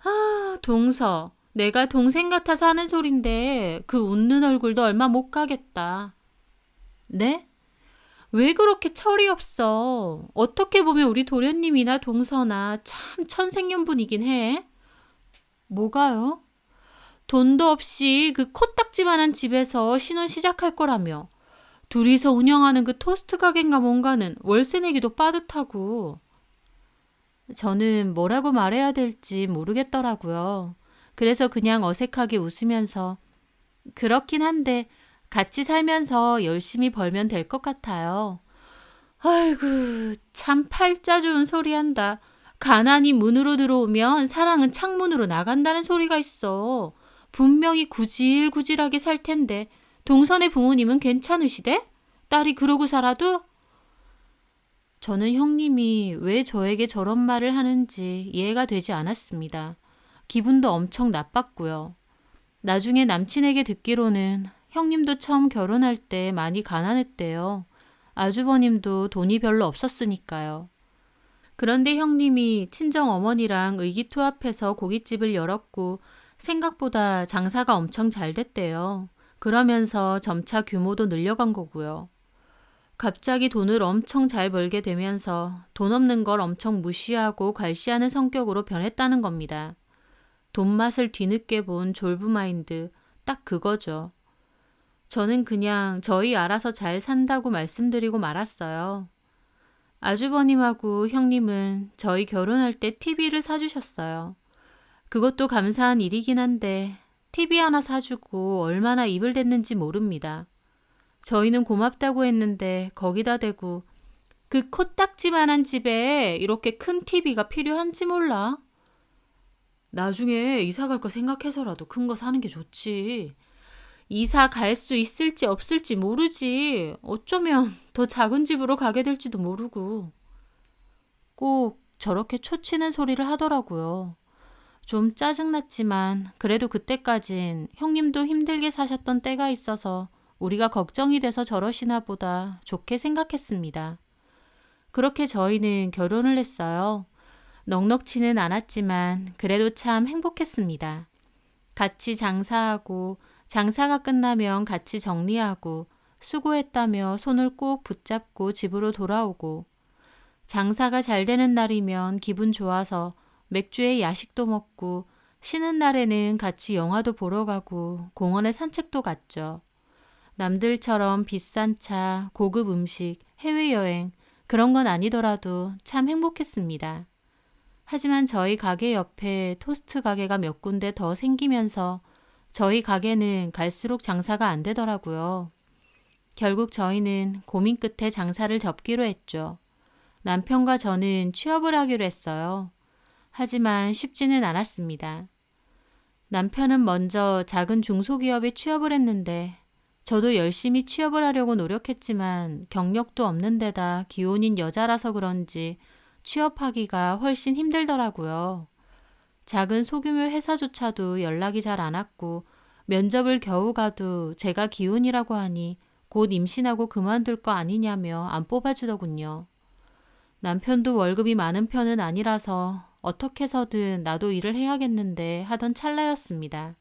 아, 동서. 내가 동생 같아서 하는 소린데 그 웃는 얼굴도 얼마 못 가겠다. 네? 왜 그렇게 철이 없어? 어떻게 보면 우리 도련님이나 동서나 참 천생연분이긴 해. 뭐가요? 돈도 없이 그 코딱지만한 집에서 신혼 시작할 거라며. 둘이서 운영하는 그 토스트 가게인가 뭔가는 월세 내기도 빠듯하고. 저는 뭐라고 말해야 될지 모르겠더라고요. 그래서 그냥 어색하게 웃으면서 그렇긴 한데 같이 살면서 열심히 벌면 될 것 같아요. 아이고, 참 팔자 좋은 소리 한다. 가난이 문으로 들어오면 사랑은 창문으로 나간다는 소리가 있어. 분명히 구질구질하게 살 텐데 동선의 부모님은 괜찮으시대? 딸이 그러고 살아도? 저는 형님이 왜 저에게 저런 말을 하는지 이해가 되지 않았습니다. 기분도 엄청 나빴고요. 나중에 남친에게 듣기로는 형님도 처음 결혼할 때 많이 가난했대요. 아주버님도 돈이 별로 없었으니까요. 그런데 형님이 친정 어머니랑 의기투합해서 고깃집을 열었고 생각보다 장사가 엄청 잘 됐대요. 그러면서 점차 규모도 늘려간 거고요. 갑자기 돈을 엄청 잘 벌게 되면서 돈 없는 걸 엄청 무시하고 괄시하는 성격으로 변했다는 겁니다. 돈 맛을 뒤늦게 본 졸부 마인드, 딱 그거죠. 저는 그냥 저희 알아서 잘 산다고 말씀드리고 말았어요. 아주버님하고 형님은 저희 결혼할 때 TV를 사주셨어요. 그것도 감사한 일이긴 한데 TV 하나 사주고 얼마나 입을 댔는지 모릅니다. 저희는 고맙다고 했는데 거기다 대고 그 코딱지만한 집에 이렇게 큰 TV가 필요한지 몰라. 나중에 이사 갈 거 생각해서라도 큰 거 사는 게 좋지. 이사 갈 수 있을지 없을지 모르지. 어쩌면 더 작은 집으로 가게 될지도 모르고. 꼭 저렇게 초치는 소리를 하더라고요. 좀 짜증났지만 그래도 그때까진 형님도 힘들게 사셨던 때가 있어서 우리가 걱정이 돼서 저러시나 보다 좋게 생각했습니다. 그렇게 저희는 결혼을 했어요. 넉넉지는 않았지만 그래도 참 행복했습니다. 같이 장사하고 장사가 끝나면 같이 정리하고 수고했다며 손을 꼭 붙잡고 집으로 돌아오고 장사가 잘 되는 날이면 기분 좋아서 맥주에 야식도 먹고 쉬는 날에는 같이 영화도 보러 가고 공원에 산책도 갔죠. 남들처럼 비싼 차, 고급 음식, 해외여행 그런 건 아니더라도 참 행복했습니다. 하지만 저희 가게 옆에 토스트 가게가 몇 군데 더 생기면서 저희 가게는 갈수록 장사가 안 되더라고요. 결국 저희는 고민 끝에 장사를 접기로 했죠. 남편과 저는 취업을 하기로 했어요. 하지만 쉽지는 않았습니다. 남편은 먼저 작은 중소기업에 취업을 했는데 저도 열심히 취업을 하려고 노력했지만 경력도 없는 데다 기혼인 여자라서 그런지 취업하기가 훨씬 힘들더라고요. 작은 소규모 회사조차도 연락이 잘 안 왔고 면접을 겨우 가도 제가 기혼이라고 하니 곧 임신하고 그만둘 거 아니냐며 안 뽑아주더군요. 남편도 월급이 많은 편은 아니라서 어떻게 해서든 나도 일을 해야겠는데 하던 찰나였습니다.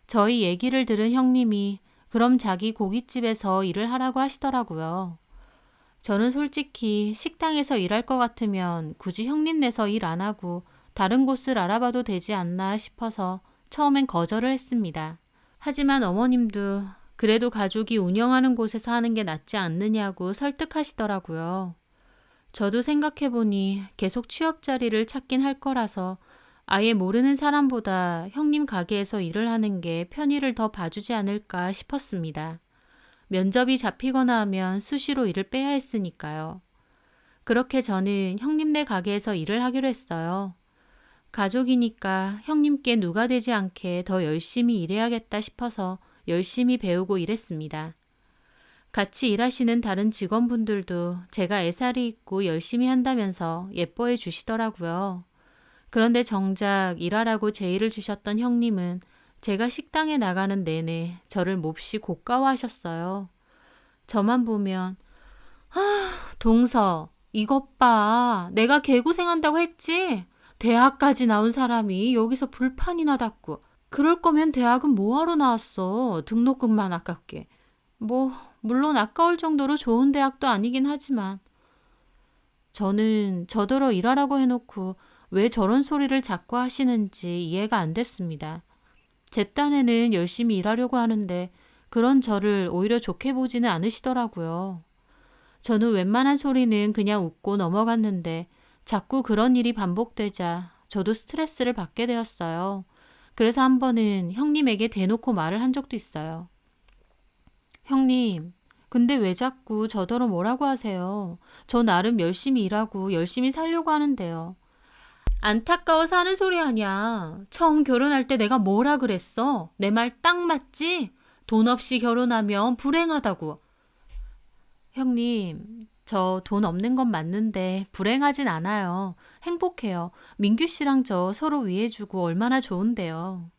저희 얘기를 들은 형님이 그럼 자기 고깃집에서 일을 하라고 하시더라고요. 저는 솔직히 식당에서 일할 것 같으면 굳이 형님 내서 일 안 하고 다른 곳을 알아봐도 되지 않나 싶어서 처음엔 거절을 했습니다. 하지만 어머님도 그래도 가족이 운영하는 곳에서 하는 게 낫지 않느냐고 설득하시더라고요. 저도 생각해보니 계속 취업 자리를 찾긴 할 거라서 아예 모르는 사람보다 형님 가게에서 일을 하는 게 편의를 더 봐주지 않을까 싶었습니다. 면접이 잡히거나 하면 수시로 일을 빼야 했으니까요. 그렇게 저는 형님네 가게에서 일을 하기로 했어요. 가족이니까 형님께 누가 되지 않게 더 열심히 일해야겠다 싶어서 열심히 배우고 일했습니다. 같이 일하시는 다른 직원분들도 제가 애살이 있고 열심히 한다면서 예뻐해 주시더라고요. 그런데 정작 일하라고 제의를 주셨던 형님은 제가 식당에 나가는 내내 저를 몹시 고가워하셨어요. 저만 보면 동서, 이것 봐. 내가 개고생한다고 했지? 대학까지 나온 사람이 여기서 불판이나 닫고. 그럴 거면 대학은 뭐하러 나왔어. 등록금만 아깝게. 물론 아까울 정도로 좋은 대학도 아니긴 하지만. 저는 저더러 일하라고 해놓고 왜 저런 소리를 자꾸 하시는지 이해가 안 됐습니다. 제 딴에는 열심히 일하려고 하는데 그런 저를 오히려 좋게 보지는 않으시더라고요. 저는 웬만한 소리는 그냥 웃고 넘어갔는데 자꾸 그런 일이 반복되자 저도 스트레스를 받게 되었어요. 그래서 한 번은 형님에게 대놓고 말을 한 적도 있어요. 형님, 근데 왜 자꾸 저더러 뭐라고 하세요? 저 나름 열심히 일하고 열심히 살려고 하는데요. 안타까워서 하는 소리 아니야. 처음 결혼할 때 내가 뭐라 그랬어? 내 말 딱 맞지? 돈 없이 결혼하면 불행하다고. 형님, 저 돈 없는 건 맞는데 불행하진 않아요. 행복해요. 민규 씨랑 저 서로 위해주고 얼마나 좋은데요.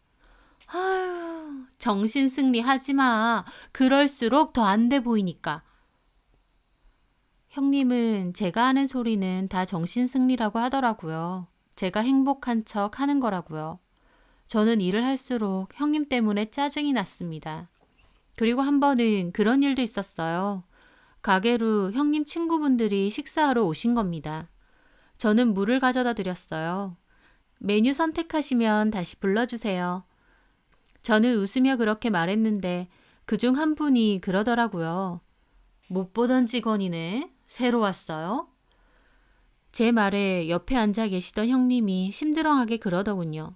아휴, 정신승리 하지 마. 그럴수록 더 안 돼 보이니까. 형님은 제가 하는 소리는 다 정신승리라고 하더라고요. 제가 행복한 척 하는 거라고요. 저는 일을 할수록 형님 때문에 짜증이 났습니다. 그리고 한 번은 그런 일도 있었어요. 가게로 형님 친구분들이 식사하러 오신 겁니다. 저는 물을 가져다 드렸어요. 메뉴 선택하시면 다시 불러주세요. 저는 웃으며 그렇게 말했는데 그중 한 분이 그러더라고요. 못 보던 직원이네. 새로 왔어요? 제 말에 옆에 앉아 계시던 형님이 심드렁하게 그러더군요.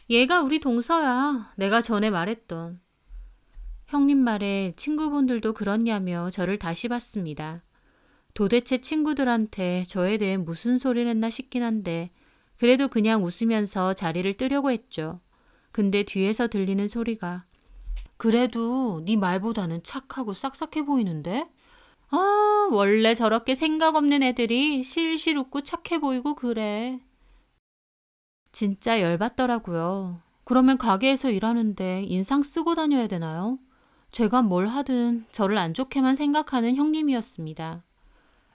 얘가 우리 동서야. 내가 전에 말했던. 형님 말에 친구분들도 그렇냐며 저를 다시 봤습니다. 도대체 친구들한테 저에 대해 무슨 소리를 했나 싶긴 한데 그래도 그냥 웃으면서 자리를 뜨려고 했죠. 근데 뒤에서 들리는 소리가 그래도 네 말보다는 착하고 싹싹해 보이는데? 원래 저렇게 생각 없는 애들이 실실 웃고 착해 보이고 그래. 진짜 열받더라고요. 그러면 가게에서 일하는데 인상 쓰고 다녀야 되나요? 제가 뭘 하든 저를 안 좋게만 생각하는 형님이었습니다.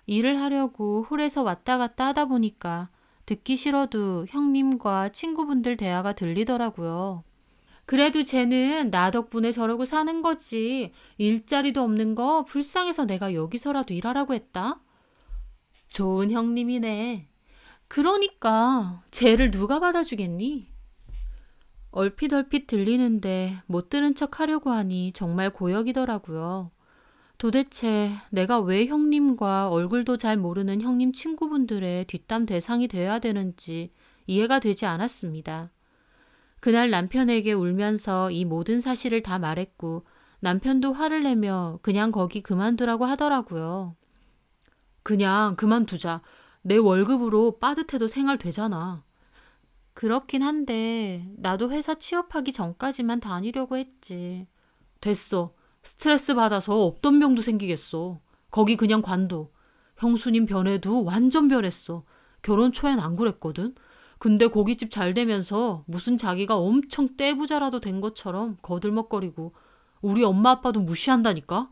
일을 하려고 홀에서 왔다 갔다 하다 보니까 듣기 싫어도 형님과 친구분들 대화가 들리더라고요. 그래도 쟤는 나 덕분에 저러고 사는 거지. 일자리도 없는 거 불쌍해서 내가 여기서라도 일하라고 했다. 좋은 형님이네. 그러니까 쟤를 누가 받아주겠니? 얼핏 들리는데 못 들은 척 하려고 하니 정말 고역이더라고요. 도대체 내가 왜 형님과 얼굴도 잘 모르는 형님 친구분들의 뒷담 대상이 되어야 되는지 이해가 되지 않았습니다. 그날 남편에게 울면서 이 모든 사실을 다 말했고 남편도 화를 내며 그냥 거기 그만두라고 하더라고요. 그냥 그만두자. 내 월급으로 빠듯해도 생활 되잖아. 그렇긴 한데 나도 회사 취업하기 전까지만 다니려고 했지. 됐어. 스트레스 받아서 없던 병도 생기겠어. 거기 그냥 관둬. 형수님 변해도 완전 변했어. 결혼 초엔 안 그랬거든. 근데 고깃집 잘 되면서 무슨 자기가 엄청 떼부자라도 된 것처럼 거들먹거리고 우리 엄마 아빠도 무시한다니까?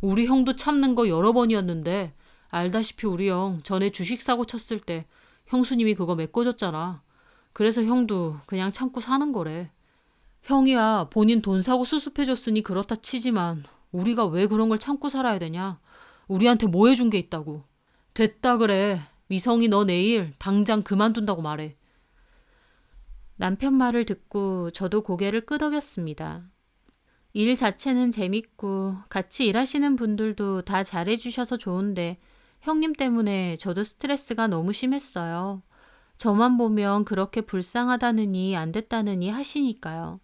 우리 형도 참는 거 여러 번이었는데 알다시피 우리 형 전에 주식 사고 쳤을 때 형수님이 그거 메꿔줬잖아. 그래서 형도 그냥 참고 사는 거래. 형이야 본인 돈 사고 수습해줬으니 그렇다 치지만 우리가 왜 그런 걸 참고 살아야 되냐? 우리한테 뭐 해준 게 있다고. 됐다 그래. 미성이 너 내일 당장 그만둔다고 말해. 남편 말을 듣고 저도 고개를 끄덕였습니다. 일 자체는 재밌고 같이 일하시는 분들도 다 잘해주셔서 좋은데 형님 때문에 저도 스트레스가 너무 심했어요. 저만 보면 그렇게 불쌍하다느니 안 됐다느니 하시니까요.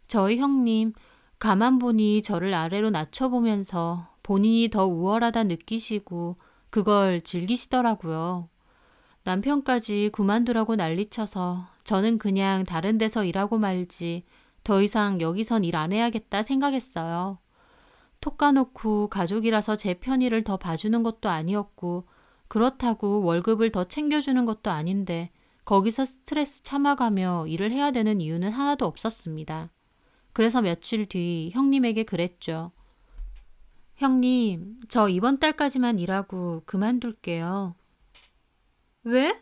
저희 형님 가만 보니 저를 아래로 낮춰보면서 본인이 더 우월하다 느끼시고 그걸 즐기시더라고요. 남편까지 그만두라고 난리쳐서 저는 그냥 다른 데서 일하고 말지 더 이상 여기선 일 안 해야겠다 생각했어요. 톡 까놓고 가족이라서 제 편의를 더 봐주는 것도 아니었고 그렇다고 월급을 더 챙겨주는 것도 아닌데 거기서 스트레스 참아가며 일을 해야 되는 이유는 하나도 없었습니다. 그래서 며칠 뒤 형님에게 그랬죠. 형님, 저 이번 달까지만 일하고 그만둘게요. 왜?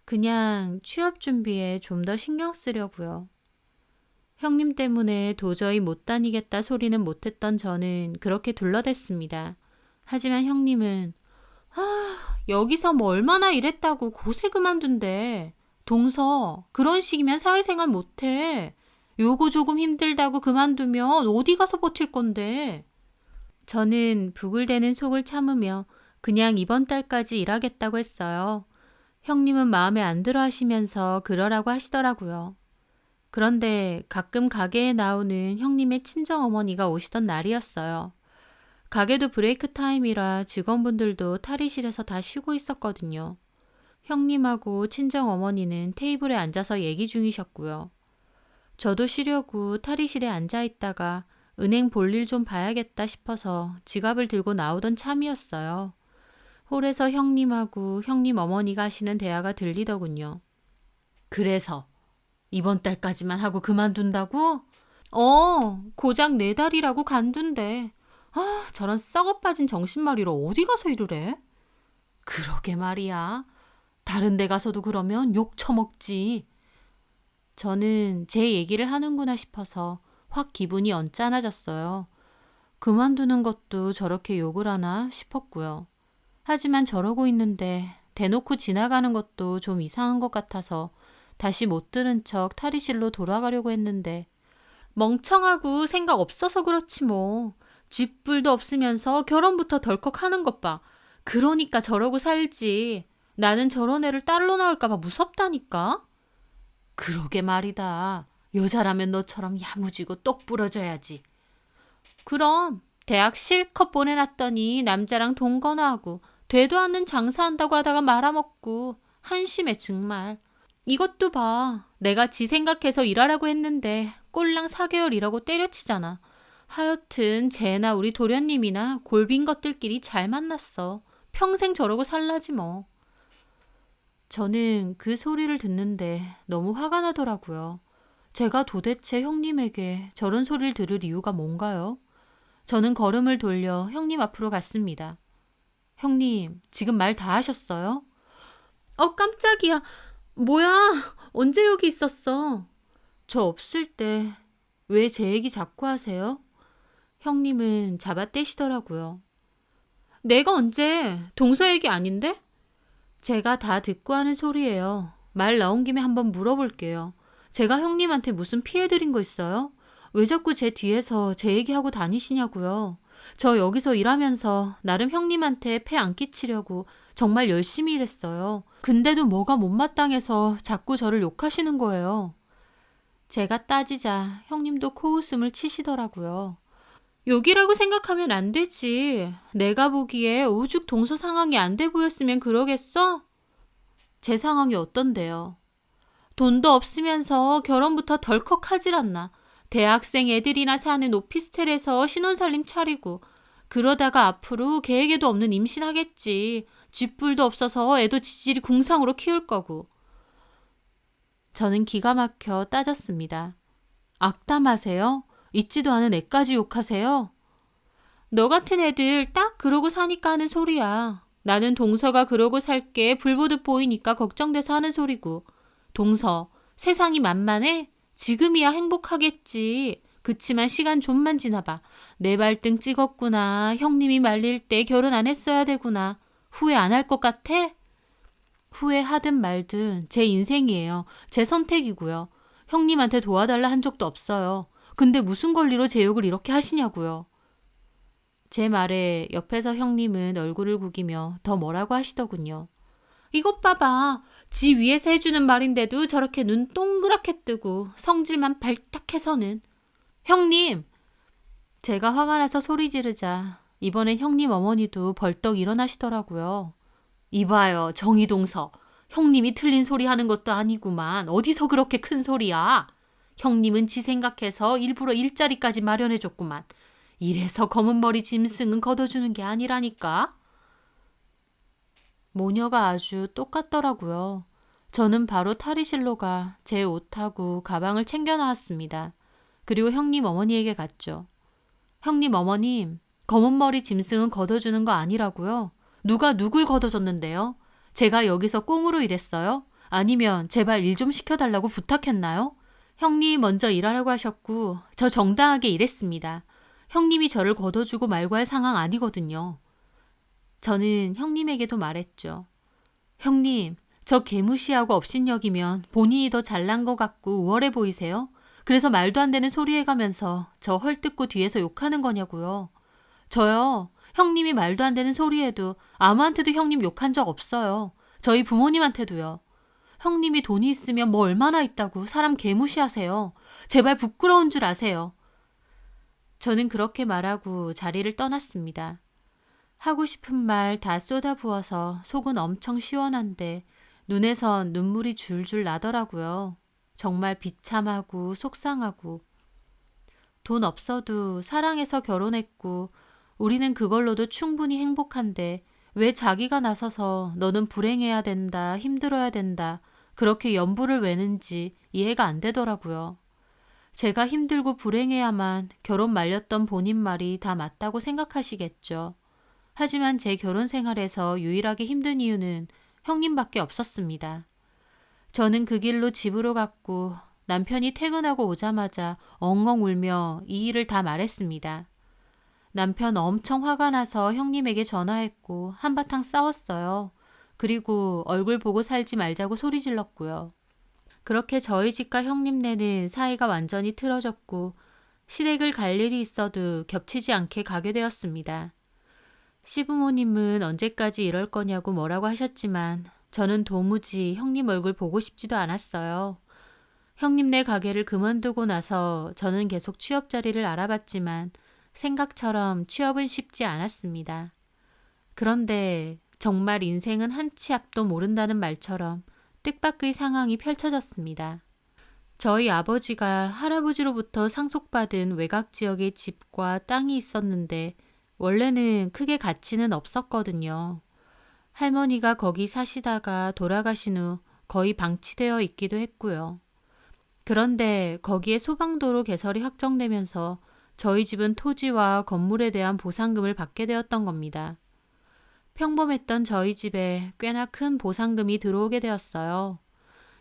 그냥 취업 준비에 좀 더 신경 쓰려고요. 형님 때문에 도저히 못 다니겠다 소리는 못했던 저는 그렇게 둘러댔습니다. 하지만 형님은 여기서 뭐 얼마나 일했다고 고세 그만둔대. 동서, 그런 식이면 사회생활 못해. 요거 조금 힘들다고 그만두면 어디 가서 버틸 건데. 저는 부글대는 속을 참으며 그냥 이번 달까지 일하겠다고 했어요. 형님은 마음에 안 들어 하시면서 그러라고 하시더라고요. 그런데 가끔 가게에 나오는 형님의 친정어머니가 오시던 날이었어요. 가게도 브레이크 타임이라 직원분들도 탈의실에서 다 쉬고 있었거든요. 형님하고 친정어머니는 테이블에 앉아서 얘기 중이셨고요. 저도 쉬려고 탈의실에 앉아 있다가 은행 볼일 좀 봐야겠다 싶어서 지갑을 들고 나오던 참이었어요. 홀에서 형님하고 형님 어머니가 하시는 대화가 들리더군요. 그래서 이번 달까지만 하고 그만둔다고? 고작 4달이라고 간둔대. 저런 썩어 빠진 정신머리로 어디 가서 일을 해? 그러게 말이야. 다른 데 가서도 그러면 욕 처먹지. 저는 제 얘기를 하는구나 싶어서 확 기분이 언짢아졌어요. 그만두는 것도 저렇게 욕을 하나 싶었고요. 하지만 저러고 있는데 대놓고 지나가는 것도 좀 이상한 것 같아서 다시 못 들은 척 탈의실로 돌아가려고 했는데 멍청하고 생각 없어서 그렇지 뭐. 쥐뿔도 없으면서 결혼부터 덜컥 하는 것 봐. 그러니까 저러고 살지. 나는 저런 애를 딸로 나올까 봐 무섭다니까. 그러게 말이다. 여자라면 너처럼 야무지고 똑 부러져야지. 그럼 대학 실컷 보내놨더니 남자랑 동거나하고 되도 않는 장사한다고 하다가 말아먹고 한심해 정말. 이것도 봐. 내가 지 생각해서 일하라고 했는데 꼴랑 4개월 일하고 때려치잖아. 하여튼 쟤나 우리 도련님이나 골빈 것들끼리 잘 만났어. 평생 저러고 살라지 뭐. 저는 그 소리를 듣는데 너무 화가 나더라고요. 제가 도대체 형님에게 저런 소리를 들을 이유가 뭔가요? 저는 걸음을 돌려 형님 앞으로 갔습니다. 형님, 지금 말 다 하셨어요? 깜짝이야. 뭐야? 언제 여기 있었어? 저 없을 때 왜 제 얘기 자꾸 하세요? 형님은 잡아떼시더라고요. 내가 언제? 동서 얘기 아닌데? 제가 다 듣고 하는 소리예요. 말 나온 김에 한번 물어볼게요. 제가 형님한테 무슨 피해 드린 거 있어요? 왜 자꾸 제 뒤에서 제 얘기하고 다니시냐고요. 저 여기서 일하면서 나름 형님한테 폐 안 끼치려고 정말 열심히 일했어요. 근데도 뭐가 못마땅해서 자꾸 저를 욕하시는 거예요. 제가 따지자 형님도 코웃음을 치시더라고요. 욕이라고 생각하면 안 되지. 내가 보기에 오죽 동서 상황이 안 돼 보였으면 그러겠어? 제 상황이 어떤데요? 돈도 없으면서 결혼부터 덜컥하질 않나. 대학생 애들이나 사는 오피스텔에서 신혼살림 차리고 그러다가 앞으로 계획에도 없는 임신하겠지. 쥐뿔도 없어서 애도 지질이 궁상으로 키울 거고. 저는 기가 막혀 따졌습니다. 악담하세요? 있지도 않은 애까지 욕하세요? 너 같은 애들 딱 그러고 사니까 하는 소리야. 나는 동서가 그러고 살게 불보듯 보이니까 걱정돼서 하는 소리고. 동서, 세상이 만만해? 지금이야 행복하겠지. 그치만 시간 좀만 지나봐. 내 발등 찍었구나. 형님이 말릴 때 결혼 안 했어야 되구나. 후회 안 할 것 같아? 후회하든 말든 제 인생이에요. 제 선택이고요. 형님한테 도와달라 한 적도 없어요. 근데 무슨 권리로 제 욕을 이렇게 하시냐고요. 제 말에 옆에서 형님은 얼굴을 구기며 더 뭐라고 하시더군요. 이것 봐봐. 지 위에서 해주는 말인데도 저렇게 눈 동그랗게 뜨고 성질만 발탁해서는. 형님! 제가 화가 나서 소리 지르자 이번엔 형님 어머니도 벌떡 일어나시더라고요. 이봐요, 정의동서. 형님이 틀린 소리 하는 것도 아니구만. 어디서 그렇게 큰 소리야? 형님은 지 생각해서 일부러 일자리까지 마련해줬구만. 이래서 검은 머리 짐승은 걷어주는 게 아니라니까. 모녀가 아주 똑같더라고요. 저는 바로 탈의실로 가 제 옷하고 가방을 챙겨 나왔습니다. 그리고 형님 어머니에게 갔죠. 형님 어머님, 검은 머리 짐승은 걷어주는 거 아니라고요? 누가 누굴 걷어줬는데요? 제가 여기서 꽁으로 일했어요? 아니면 제발 일 좀 시켜달라고 부탁했나요? 형님 먼저 일하라고 하셨고 저 정당하게 일했습니다. 형님이 저를 걷어주고 말고 할 상황 아니거든요. 저는 형님에게도 말했죠. 형님, 저 개무시하고 업신여기면 본인이 더 잘난 것 같고 우월해 보이세요? 그래서 말도 안 되는 소리 해가면서 저 헐뜯고 뒤에서 욕하는 거냐고요. 저요, 형님이 말도 안 되는 소리 해도 아무한테도 형님 욕한 적 없어요. 저희 부모님한테도요. 형님이 돈이 있으면 뭐 얼마나 있다고 사람 개무시하세요. 제발 부끄러운 줄 아세요. 저는 그렇게 말하고 자리를 떠났습니다. 하고 싶은 말 다 쏟아부어서 속은 엄청 시원한데 눈에선 눈물이 줄줄 나더라고요. 정말 비참하고 속상하고. 돈 없어도 사랑해서 결혼했고 우리는 그걸로도 충분히 행복한데 왜 자기가 나서서 너는 불행해야 된다, 힘들어야 된다, 그렇게 연부를 외는지 이해가 안 되더라고요. 제가 힘들고 불행해야만 결혼 말렸던 본인 말이 다 맞다고 생각하시겠죠. 하지만 제 결혼 생활에서 유일하게 힘든 이유는 형님밖에 없었습니다. 저는 그 길로 집으로 갔고 남편이 퇴근하고 오자마자 엉엉 울며 이 일을 다 말했습니다. 남편 엄청 화가 나서 형님에게 전화했고 한바탕 싸웠어요. 그리고 얼굴 보고 살지 말자고 소리 질렀고요. 그렇게 저희 집과 형님네는 사이가 완전히 틀어졌고 시댁을 갈 일이 있어도 겹치지 않게 가게 되었습니다. 시부모님은 언제까지 이럴 거냐고 뭐라고 하셨지만 저는 도무지 형님 얼굴 보고 싶지도 않았어요. 형님네 가게를 그만두고 나서 저는 계속 취업 자리를 알아봤지만 생각처럼 취업은 쉽지 않았습니다. 그런데 정말 인생은 한 치 앞도 모른다는 말처럼 뜻밖의 상황이 펼쳐졌습니다. 저희 아버지가 할아버지로부터 상속받은 외곽 지역에 집과 땅이 있었는데 원래는 크게 가치는 없었거든요. 할머니가 거기 사시다가 돌아가신 후 거의 방치되어 있기도 했고요. 그런데 거기에 소방도로 개설이 확정되면서 저희 집은 토지와 건물에 대한 보상금을 받게 되었던 겁니다. 평범했던 저희 집에 꽤나 큰 보상금이 들어오게 되었어요.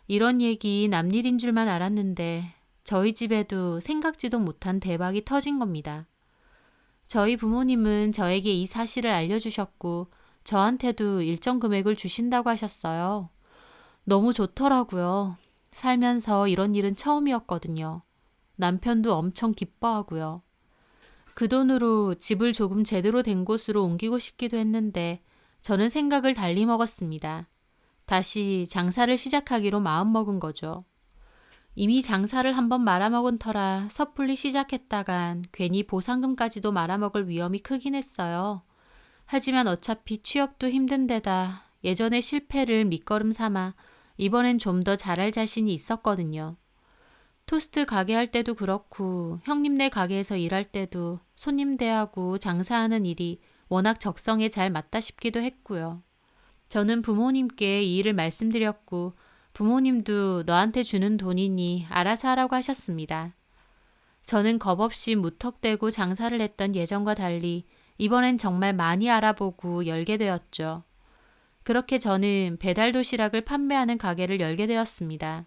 이런 얘기 남일인 줄만 알았는데 저희 집에도 생각지도 못한 대박이 터진 겁니다. 저희 부모님은 저에게 이 사실을 알려주셨고 저한테도 일정 금액을 주신다고 하셨어요. 너무 좋더라고요. 살면서 이런 일은 처음이었거든요. 남편도 엄청 기뻐하고요. 그 돈으로 집을 조금 제대로 된 곳으로 옮기고 싶기도 했는데 저는 생각을 달리 먹었습니다. 다시 장사를 시작하기로 마음먹은 거죠. 이미 장사를 한번 말아먹은 터라 섣불리 시작했다간 괜히 보상금까지도 말아먹을 위험이 크긴 했어요. 하지만 어차피 취업도 힘든 데다 예전의 실패를 밑거름 삼아 이번엔 좀 더 잘할 자신이 있었거든요. 토스트 가게 할 때도 그렇고 형님네 가게에서 일할 때도 손님 대하고 장사하는 일이 워낙 적성에 잘 맞다 싶기도 했고요. 저는 부모님께 이 일을 말씀드렸고 부모님도 너한테 주는 돈이니 알아서 하라고 하셨습니다. 저는 겁없이 무턱대고 장사를 했던 예전과 달리 이번엔 정말 많이 알아보고 열게 되었죠. 그렇게 저는 배달 도시락을 판매하는 가게를 열게 되었습니다.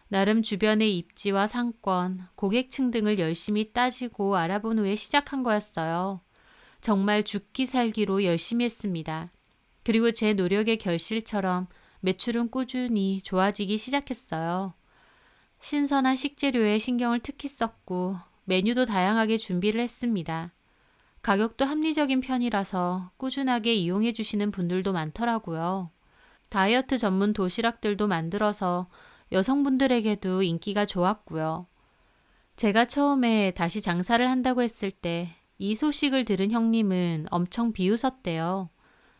나름 주변의 입지와 상권, 고객층 등을 열심히 따지고 알아본 후에 시작한 거였어요. 정말 죽기 살기로 열심히 했습니다. 그리고 제 노력의 결실처럼 매출은 꾸준히 좋아지기 시작했어요. 신선한 식재료에 신경을 특히 썼고 메뉴도 다양하게 준비를 했습니다. 가격도 합리적인 편이라서 꾸준하게 이용해 주시는 분들도 많더라고요. 다이어트 전문 도시락들도 만들어서 여성분들에게도 인기가 좋았고요. 제가 처음에 다시 장사를 한다고 했을 때 이 소식을 들은 형님은 엄청 비웃었대요.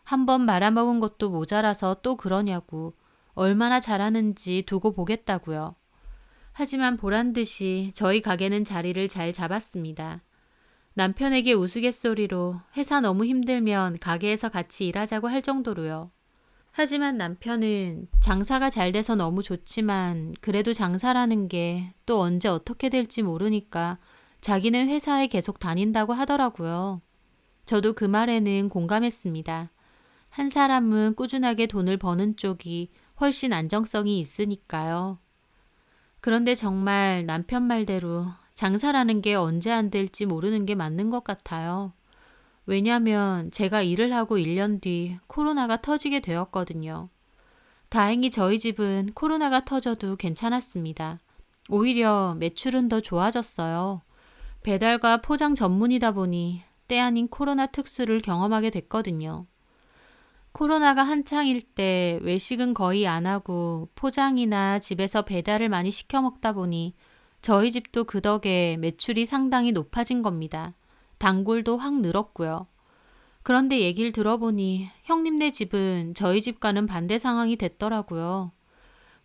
한번 말아먹은 것도 모자라서 또 그러냐고, 얼마나 잘하는지 두고 보겠다고요. 하지만 보란듯이 저희 가게는 자리를 잘 잡았습니다. 남편에게 우스갯소리로 회사 너무 힘들면 가게에서 같이 일하자고 할 정도로요. 하지만 남편은 장사가 잘 돼서 너무 좋지만 그래도 장사라는 게 또 언제 어떻게 될지 모르니까 자기는 회사에 계속 다닌다고 하더라고요. 저도 그 말에는 공감했습니다. 한 사람은 꾸준하게 돈을 버는 쪽이 훨씬 안정성이 있으니까요. 그런데 정말 남편 말대로 장사라는 게 언제 안 될지 모르는 게 맞는 것 같아요. 왜냐면 제가 일을 하고 1년 뒤 코로나가 터지게 되었거든요. 다행히 저희 집은 코로나가 터져도 괜찮았습니다. 오히려 매출은 더 좋아졌어요. 배달과 포장 전문이다 보니 때 아닌 코로나 특수를 경험하게 됐거든요. 코로나가 한창일 때 외식은 거의 안 하고 포장이나 집에서 배달을 많이 시켜 먹다 보니 저희 집도 그 덕에 매출이 상당히 높아진 겁니다. 단골도 확 늘었고요. 그런데 얘기를 들어보니 형님네 집은 저희 집과는 반대 상황이 됐더라고요.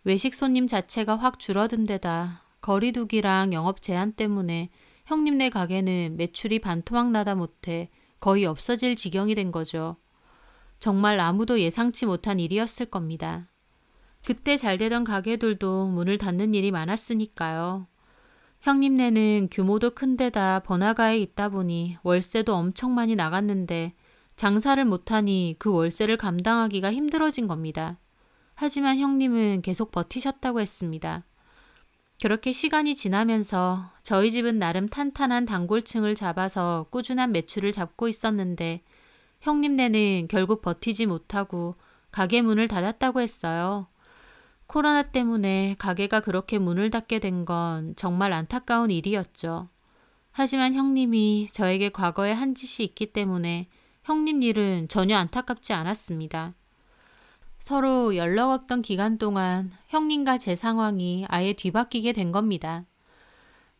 외식 손님 자체가 확 줄어든 데다 거리두기랑 영업 제한 때문에 형님네 가게는 매출이 반토막 나다 못해 거의 없어질 지경이 된 거죠. 정말 아무도 예상치 못한 일이었을 겁니다. 그때 잘 되던 가게들도 문을 닫는 일이 많았으니까요. 형님네는 규모도 큰 데다 번화가에 있다 보니 월세도 엄청 많이 나갔는데 장사를 못하니 그 월세를 감당하기가 힘들어진 겁니다. 하지만 형님은 계속 버티셨다고 했습니다. 그렇게 시간이 지나면서 저희 집은 나름 탄탄한 단골층을 잡아서 꾸준한 매출을 잡고 있었는데 형님네는 결국 버티지 못하고 가게 문을 닫았다고 했어요. 코로나 때문에 가게가 그렇게 문을 닫게 된 건 정말 안타까운 일이었죠. 하지만 형님이 저에게 과거에 한 짓이 있기 때문에 형님 일은 전혀 안타깝지 않았습니다. 서로 연락 없던 기간 동안 형님과 제 상황이 아예 뒤바뀌게 된 겁니다.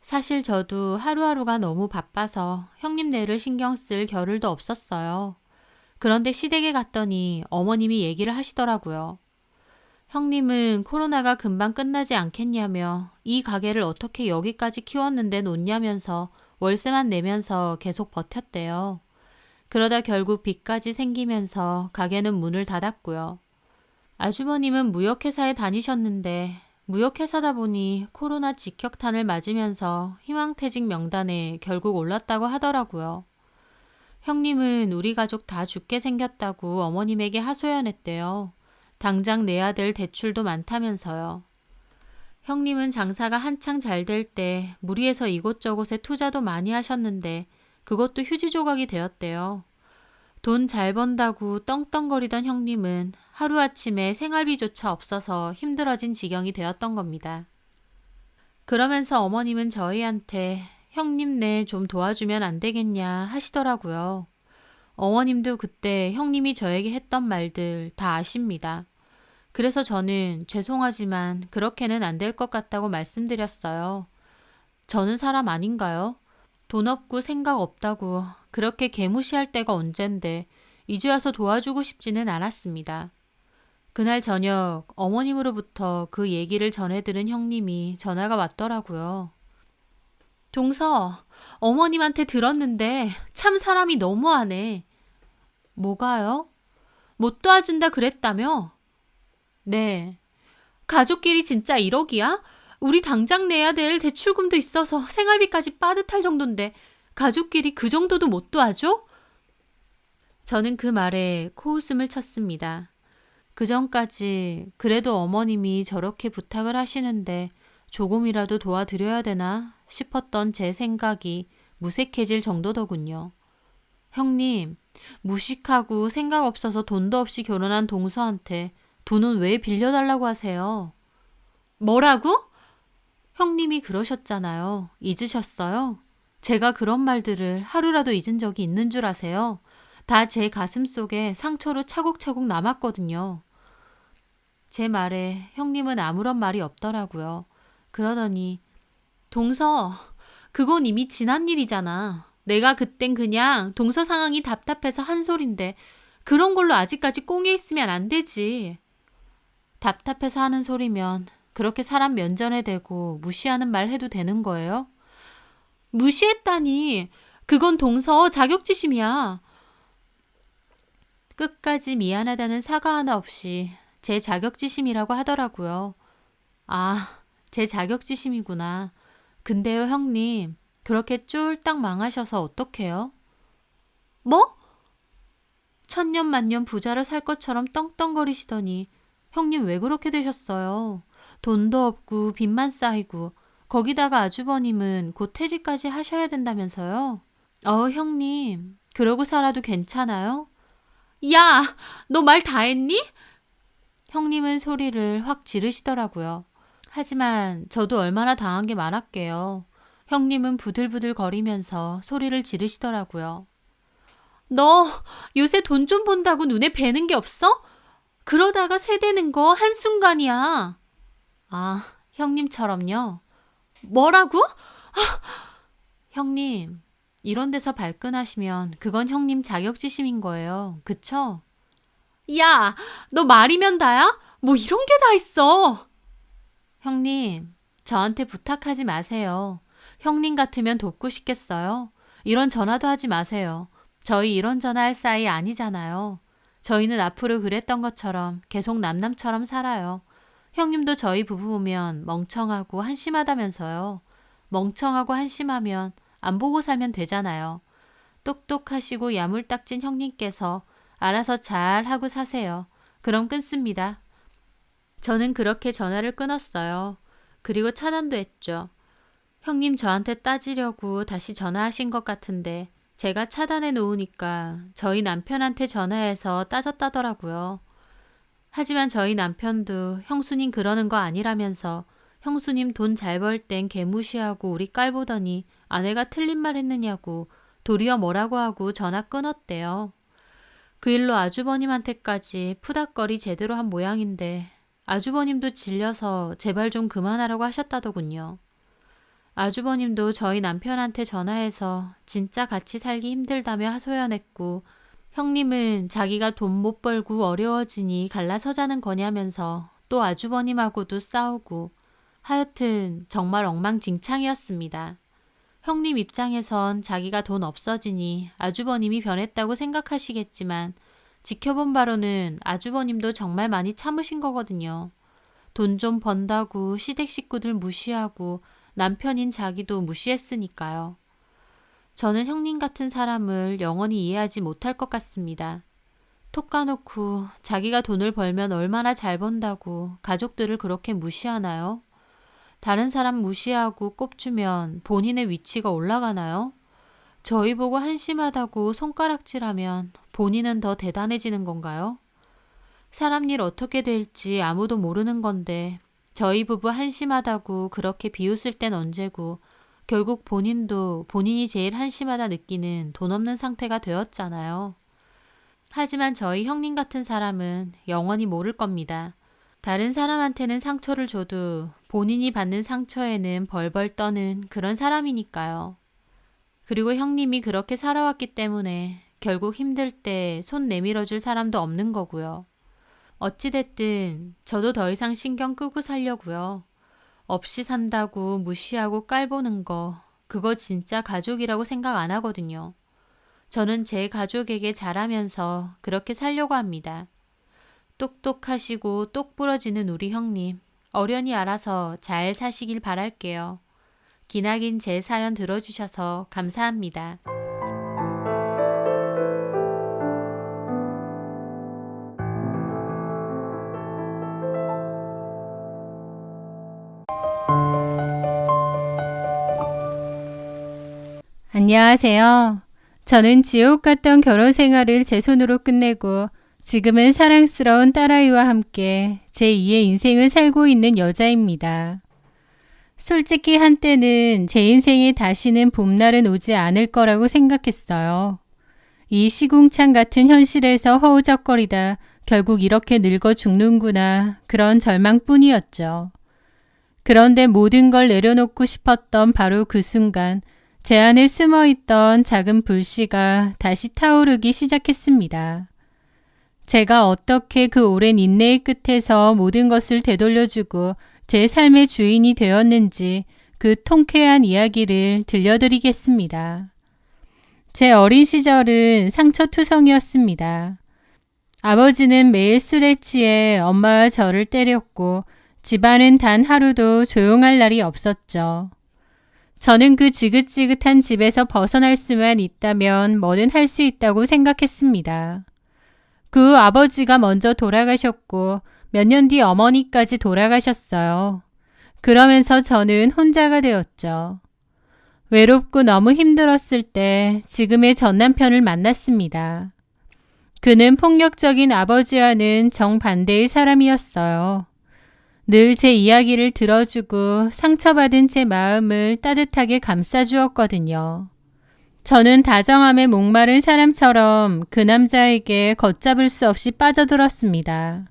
사실 저도 하루하루가 너무 바빠서 형님네를 신경 쓸 겨를도 없었어요. 그런데 시댁에 갔더니 어머님이 얘기를 하시더라고요. 형님은 코로나가 금방 끝나지 않겠냐며 이 가게를 어떻게 여기까지 키웠는데 놓냐면서 월세만 내면서 계속 버텼대요. 그러다 결국 빚까지 생기면서 가게는 문을 닫았고요. 아주버님은 무역회사에 다니셨는데 무역회사다 보니 코로나 직격탄을 맞으면서 희망퇴직 명단에 결국 올랐다고 하더라고요. 형님은 우리 가족 다 죽게 생겼다고 어머님에게 하소연했대요. 당장 내야 될 대출도 많다면서요. 형님은 장사가 한창 잘 될 때 무리해서 이곳저곳에 투자도 많이 하셨는데 그것도 휴지 조각이 되었대요. 돈 잘 번다고 떵떵거리던 형님은 하루아침에 생활비조차 없어서 힘들어진 지경이 되었던 겁니다. 그러면서 어머님은 저희한테 형님네 좀 도와주면 안 되겠냐 하시더라고요. 어머님도 그때 형님이 저에게 했던 말들 다 아십니다. 그래서 저는 죄송하지만 그렇게는 안 될 것 같다고 말씀드렸어요. 저는 사람 아닌가요? 돈 없고 생각 없다고 그렇게 개무시할 때가 언젠데 이제 와서 도와주고 싶지는 않았습니다. 그날 저녁 어머님으로부터 그 얘기를 전해 들은 형님이 전화가 왔더라고요. 동서, 어머님한테 들었는데 참 사람이 너무하네. 뭐가요? 못 도와준다 그랬다며? 네. 가족끼리 진짜 1억이야? 우리 당장 내야 될 대출금도 있어서 생활비까지 빠듯할 정도인데 가족끼리 그 정도도 못 도와줘? 저는 그 말에 코웃음을 쳤습니다. 그 전까지 그래도 어머님이 저렇게 부탁을 하시는데 조금이라도 도와드려야 되나 싶었던 제 생각이 무색해질 정도더군요. 형님, 무식하고 생각 없어서 돈도 없이 결혼한 동서한테 돈은 왜 빌려달라고 하세요? 뭐라고? 형님이 그러셨잖아요. 잊으셨어요? 제가 그런 말들을 하루라도 잊은 적이 있는 줄 아세요? 다 제 가슴 속에 상처로 차곡차곡 남았거든요. 제 말에 형님은 아무런 말이 없더라고요. 그러더니 동서, 그건 이미 지난 일이잖아. 내가 그땐 그냥 동서 상황이 답답해서 한 소린데 그런 걸로 아직까지 꽁에 있으면 안 되지. 답답해서 하는 소리면 그렇게 사람 면전에 대고 무시하는 말 해도 되는 거예요? 무시했다니. 그건 동서 자격지심이야. 끝까지 미안하다는 사과 하나 없이 제 자격지심이라고 하더라고요. 아, 제 자격지심이구나. 근데요, 형님. 그렇게 쫄딱 망하셔서 어떡해요? 뭐? 천년만년 부자로 살 것처럼 떵떵거리시더니 형님 왜 그렇게 되셨어요? 돈도 없고 빚만 쌓이고 거기다가 아주버님은 곧 퇴직까지 하셔야 된다면서요? 형님, 그러고 살아도 괜찮아요? 야, 너 말 다 했니? 형님은 소리를 확 지르시더라고요. 하지만 저도 얼마나 당한 게 많았게요. 형님은 부들부들 거리면서 소리를 지르시더라고요. 너 요새 돈 좀 번다고 눈에 뵈는 게 없어? 그러다가 쇠되는 거 한순간이야. 아, 형님처럼요? 뭐라고? 형님, 이런 데서 발끈하시면 그건 형님 자격지심인 거예요. 그쵸? 야, 너 말이면 다야? 뭐 이런 게 다 있어. 형님, 저한테 부탁하지 마세요. 형님 같으면 돕고 싶겠어요? 이런 전화도 하지 마세요. 저희 이런 전화할 사이 아니잖아요. 저희는 앞으로 그랬던 것처럼 계속 남남처럼 살아요. 형님도 저희 부부 보면 멍청하고 한심하다면서요. 멍청하고 한심하면 안 보고 살면 되잖아요. 똑똑하시고 야물딱진 형님께서 알아서 잘 하고 사세요. 그럼 끊습니다. 저는 그렇게 전화를 끊었어요. 그리고 차단도 했죠. 형님 저한테 따지려고 다시 전화하신 것 같은데 제가 차단해 놓으니까 저희 남편한테 전화해서 따졌다더라고요. 하지만 저희 남편도 형수님 그러는 거 아니라면서 형수님 돈 잘 벌 땐 개무시하고 우리 깔보더니 아내가 틀린 말 했느냐고 도리어 뭐라고 하고 전화 끊었대요. 그 일로 아주버님한테까지 푸닥거리 제대로 한 모양인데 아주버님도 질려서 제발 좀 그만하라고 하셨다더군요. 아주버님도 저희 남편한테 전화해서 진짜 같이 살기 힘들다며 하소연했고 형님은 자기가 돈 못 벌고 어려워지니 갈라서자는 거냐면서 또 아주버님하고도 싸우고 하여튼 정말 엉망진창이었습니다. 형님 입장에선 자기가 돈 없어지니 아주버님이 변했다고 생각하시겠지만 지켜본 바로는 아주버님도 정말 많이 참으신 거거든요. 돈 좀 번다고 시댁 식구들 무시하고 남편인 자기도 무시했으니까요. 저는 형님 같은 사람을 영원히 이해하지 못할 것 같습니다. 톡 까놓고 자기가 돈을 벌면 얼마나 잘 번다고 가족들을 그렇게 무시하나요? 다른 사람 무시하고 꼽주면 본인의 위치가 올라가나요? 저희 보고 한심하다고 손가락질하면 본인은 더 대단해지는 건가요? 사람 일 어떻게 될지 아무도 모르는 건데 저희 부부 한심하다고 그렇게 비웃을 땐 언제고 결국 본인도 본인이 제일 한심하다 느끼는 돈 없는 상태가 되었잖아요. 하지만 저희 형님 같은 사람은 영원히 모를 겁니다. 다른 사람한테는 상처를 줘도 본인이 받는 상처에는 벌벌 떠는 그런 사람이니까요. 그리고 형님이 그렇게 살아왔기 때문에 결국 힘들 때 손 내밀어 줄 사람도 없는 거고요. 어찌됐든 저도 더 이상 신경 끄고 살려고요. 없이 산다고 무시하고 깔보는 거, 그거 진짜 가족이라고 생각 안 하거든요. 저는 제 가족에게 잘하면서 그렇게 살려고 합니다. 똑똑하시고 똑 부러지는 우리 형님, 어련히 알아서 잘 사시길 바랄게요. 기나긴 제 사연 들어주셔서 감사합니다. 안녕하세요. 저는 지옥 같던 결혼 생활을 제 손으로 끝내고 지금은 사랑스러운 딸아이와 함께 제2의 인생을 살고 있는 여자입니다. 솔직히 한때는 제 인생에 다시는 봄날은 오지 않을 거라고 생각했어요. 이 시궁창 같은 현실에서 허우적거리다 결국 이렇게 늙어 죽는구나, 그런 절망뿐이었죠. 그런데 모든 걸 내려놓고 싶었던 바로 그 순간 제 안에 숨어있던 작은 불씨가 다시 타오르기 시작했습니다. 제가 어떻게 그 오랜 인내의 끝에서 모든 것을 되돌려주고 제 삶의 주인이 되었는지 그 통쾌한 이야기를 들려드리겠습니다. 제 어린 시절은 상처투성이었습니다. 아버지는 매일 술에 취해 엄마와 저를 때렸고 집안은 단 하루도 조용할 날이 없었죠. 저는 그 지긋지긋한 집에서 벗어날 수만 있다면 뭐든 할 수 있다고 생각했습니다. 그 아버지가 먼저 돌아가셨고 몇 년 뒤 어머니까지 돌아가셨어요. 그러면서 저는 혼자가 되었죠. 외롭고 너무 힘들었을 때 지금의 전 남편을 만났습니다. 그는 폭력적인 아버지와는 정반대의 사람이었어요. 늘 제 이야기를 들어주고 상처받은 제 마음을 따뜻하게 감싸주었거든요. 저는 다정함에 목마른 사람처럼 그 남자에게 걷잡을 수 없이 빠져들었습니다.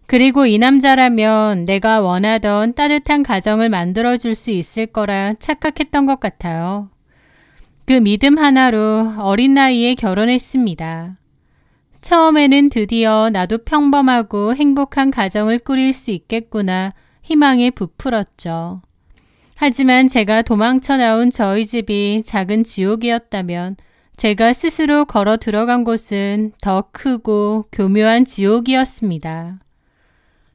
그리고 이 남자라면 내가 원하던 따뜻한 가정을 만들어줄 수 있을 거라 착각했던 것 같아요. 그 믿음 하나로 어린 나이에 결혼했습니다. 처음에는 드디어 나도 평범하고 행복한 가정을 꾸릴 수 있겠구나 희망에 부풀었죠. 하지만 제가 도망쳐 나온 저희 집이 작은 지옥이었다면 제가 스스로 걸어 들어간 곳은 더 크고 교묘한 지옥이었습니다.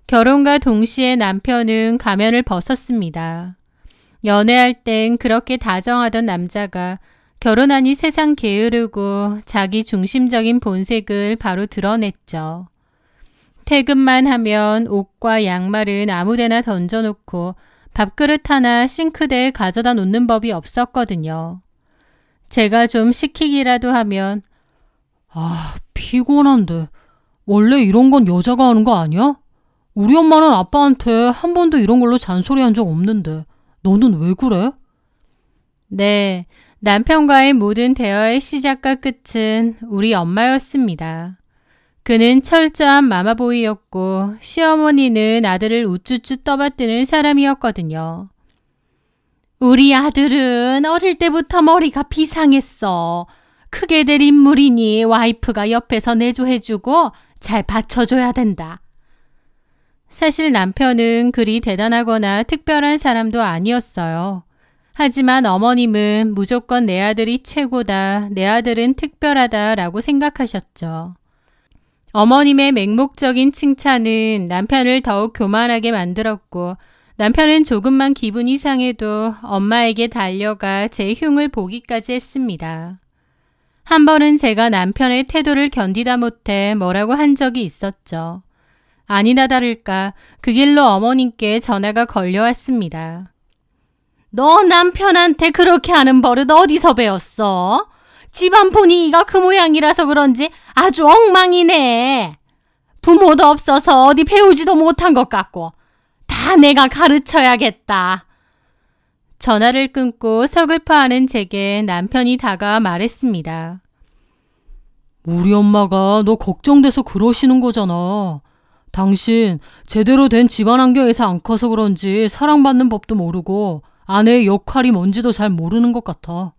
결혼과 동시에 남편은 가면을 벗었습니다. 연애할 땐 그렇게 다정하던 남자가 결혼하니 세상 게으르고 자기 중심적인 본색을 바로 드러냈죠. 퇴근만 하면 옷과 양말은 아무데나 던져놓고 밥그릇 하나 싱크대에 가져다 놓는 법이 없었거든요. 제가 좀 시키기라도 하면 피곤한데 원래 이런 건 여자가 하는 거 아니야? 우리 엄마는 아빠한테 한 번도 이런 걸로 잔소리한 적 없는데 너는 왜 그래? 네, 남편과의 모든 대화의 시작과 끝은 우리 엄마였습니다. 그는 철저한 마마보이였고 시어머니는 아들을 우쭈쭈 떠받드는 사람이었거든요. 우리 아들은 어릴 때부터 머리가 비상했어. 크게 될 인물이니 와이프가 옆에서 내조해주고 잘 받쳐줘야 된다. 사실 남편은 그리 대단하거나 특별한 사람도 아니었어요. 하지만 어머님은 무조건 내 아들이 최고다, 내 아들은 특별하다라고 생각하셨죠. 어머님의 맹목적인 칭찬은 남편을 더욱 교만하게 만들었고 남편은 조금만 기분이 상해도 엄마에게 달려가 제 흉을 보기까지 했습니다. 한 번은 제가 남편의 태도를 견디다 못해 뭐라고 한 적이 있었죠. 아니나 다를까 그 길로 어머님께 전화가 걸려왔습니다. 너 남편한테 그렇게 하는 버릇 어디서 배웠어? 집안 분위기가 그 모양이라서 그런지 아주 엉망이네. 부모도 없어서 어디 배우지도 못한 것 같고 다 내가 가르쳐야겠다. 전화를 끊고 서글퍼하는 제게 남편이 다가와 말했습니다. 우리 엄마가 너 걱정돼서 그러시는 거잖아. 당신 제대로 된 집안 환경에서 안 커서 그런지 사랑받는 법도 모르고 아내의 역할이 뭔지도 잘 모르는 것 같아.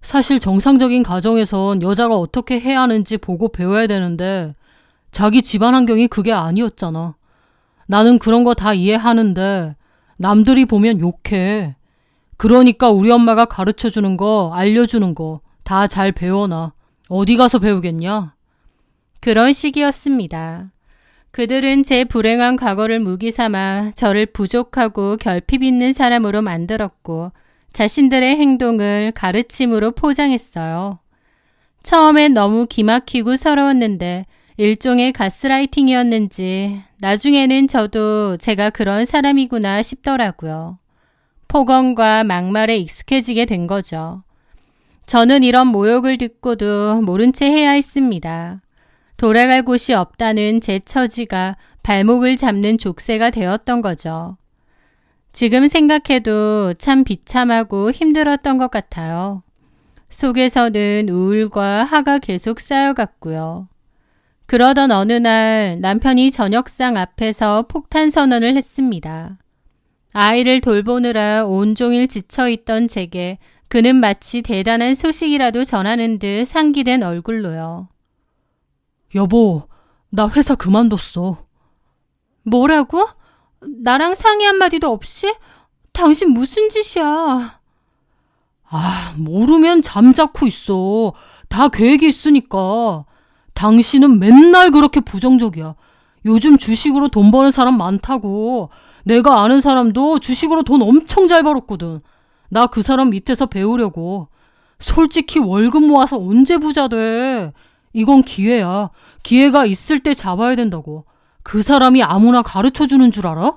사실 정상적인 가정에선 여자가 어떻게 해야 하는지 보고 배워야 되는데 자기 집안 환경이 그게 아니었잖아. 나는 그런 거 다 이해하는데 남들이 보면 욕해. 그러니까 우리 엄마가 가르쳐주는 거, 알려주는 거 다 잘 배워놔. 어디 가서 배우겠냐? 그런 식이었습니다. 그들은 제 불행한 과거를 무기 삼아 저를 부족하고 결핍 있는 사람으로 만들었고 자신들의 행동을 가르침으로 포장했어요. 처음엔 너무 기막히고 서러웠는데 일종의 가스라이팅이었는지 나중에는 저도 제가 그런 사람이구나 싶더라고요. 폭언과 막말에 익숙해지게 된 거죠. 저는 이런 모욕을 듣고도 모른 채 해야 했습니다. 돌아갈 곳이 없다는 제 처지가 발목을 잡는 족쇄가 되었던 거죠. 지금 생각해도 참 비참하고 힘들었던 것 같아요. 속에서는 우울과 화가 계속 쌓여갔고요. 그러던 어느 날 남편이 저녁상 앞에서 폭탄 선언을 했습니다. 아이를 돌보느라 온종일 지쳐있던 제게 그는 마치 대단한 소식이라도 전하는 듯 상기된 얼굴로요. 여보, 나 회사 그만뒀어. 뭐라고? 나랑 상의 한마디도 없이? 당신 무슨 짓이야? 모르면 잠자코 있어. 다 계획이 있으니까. 당신은 맨날 그렇게 부정적이야. 요즘 주식으로 돈 버는 사람 많다고. 내가 아는 사람도 주식으로 돈 엄청 잘 벌었거든. 나 그 사람 밑에서 배우려고. 솔직히 월급 모아서 언제 부자 돼? 이건 기회야. 기회가 있을 때 잡아야 된다고. 그 사람이 아무나 가르쳐주는 줄 알아?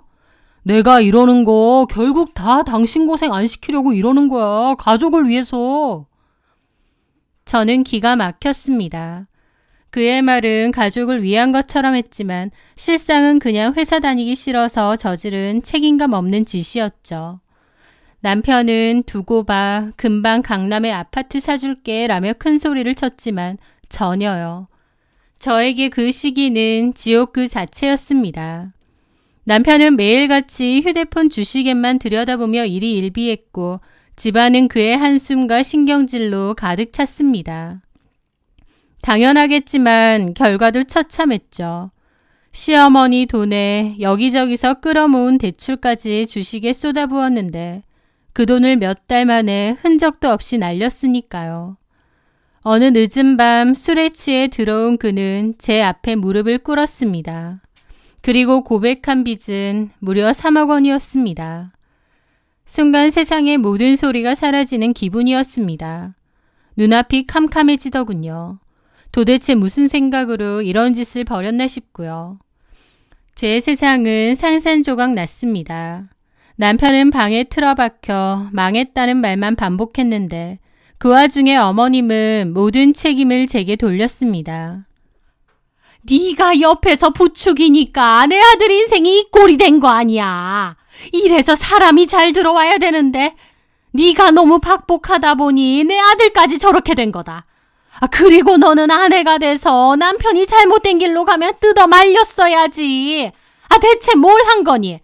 내가 이러는 거 결국 다 당신 고생 안 시키려고 이러는 거야. 가족을 위해서. 저는 기가 막혔습니다. 그의 말은 가족을 위한 것처럼 했지만 실상은 그냥 회사 다니기 싫어서 저지른 책임감 없는 짓이었죠. 남편은 두고 봐, 금방 강남에 아파트 사줄게 라며 큰 소리를 쳤지만 전혀요. 저에게 그 시기는 지옥 그 자체였습니다. 남편은 매일같이 휴대폰 주시계만 들여다보며 일이 일비했고 집안은 그의 한숨과 신경질로 가득 찼습니다. 당연하겠지만 결과도 처참했죠. 시어머니 돈에 여기저기서 끌어모은 대출까지 주식에 쏟아부었는데 그 돈을 몇 달 만에 흔적도 없이 날렸으니까요. 어느 늦은 밤 술에 취해 들어온 그는 제 앞에 무릎을 꿇었습니다. 그리고 고백한 빚은 무려 3억 원이었습니다. 순간 세상의 모든 소리가 사라지는 기분이었습니다. 눈앞이 캄캄해지더군요. 도대체 무슨 생각으로 이런 짓을 벌였나 싶고요. 제 세상은 산산조각 났습니다. 남편은 방에 틀어박혀 망했다는 말만 반복했는데 그 와중에 어머님은 모든 책임을 제게 돌렸습니다. 네가 옆에서 부축이니까 내 아들 인생이 이 꼴이 된 거 아니야. 이래서 사람이 잘 들어와야 되는데 네가 너무 박복하다 보니 내 아들까지 저렇게 된 거다. 그리고 너는 아내가 돼서 남편이 잘못된 길로 가면 뜯어 말렸어야지. 대체 뭘 한 거니?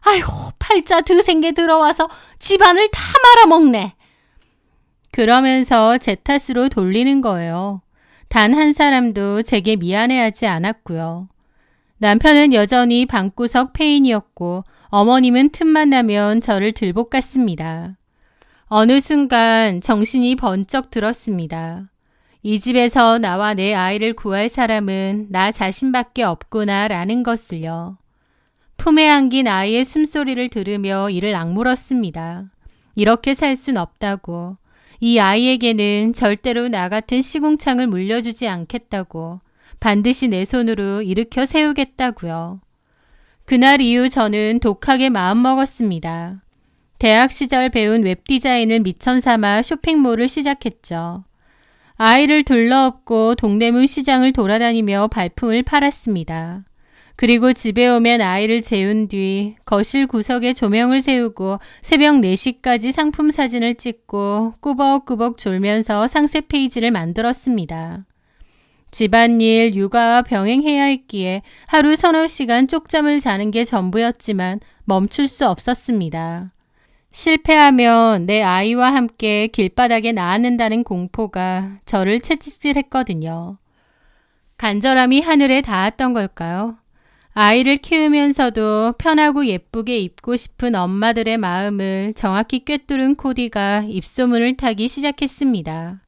아이고, 팔자 드생게 들어와서 집안을 다 말아먹네. 그러면서 제 탓으로 돌리는 거예요. 단 한 사람도 제게 미안해하지 않았고요. 남편은 여전히 방구석 폐인이었고 어머님은 틈만 나면 저를 들볶았습니다. 어느 순간 정신이 번쩍 들었습니다. 이 집에서 나와 내 아이를 구할 사람은 나 자신밖에 없구나라는 것을요. 품에 안긴 아이의 숨소리를 들으며 이를 악물었습니다. 이렇게 살 순 없다고. 이 아이에게는 절대로 나 같은 시궁창을 물려주지 않겠다고. 반드시 내 손으로 일으켜 세우겠다고요. 그날 이후 저는 독하게 마음먹었습니다. 대학 시절 배운 웹디자인을 미천 삼아 쇼핑몰을 시작했죠. 아이를 둘러엎고 동대문 시장을 돌아다니며 발품을 팔았습니다. 그리고 집에 오면 아이를 재운 뒤 거실 구석에 조명을 세우고 새벽 4시까지 상품 사진을 찍고 꾸벅꾸벅 졸면서 상세 페이지를 만들었습니다. 집안일, 육아와 병행해야 했기에 하루 서너 시간 쪽잠을 자는 게 전부였지만 멈출 수 없었습니다. 실패하면 내 아이와 함께 길바닥에 나앉는다는 공포가 저를 채찍질했거든요. 간절함이 하늘에 닿았던 걸까요? 아이를 키우면서도 편하고 예쁘게 입고 싶은 엄마들의 마음을 정확히 꿰뚫은 코디가 입소문을 타기 시작했습니다.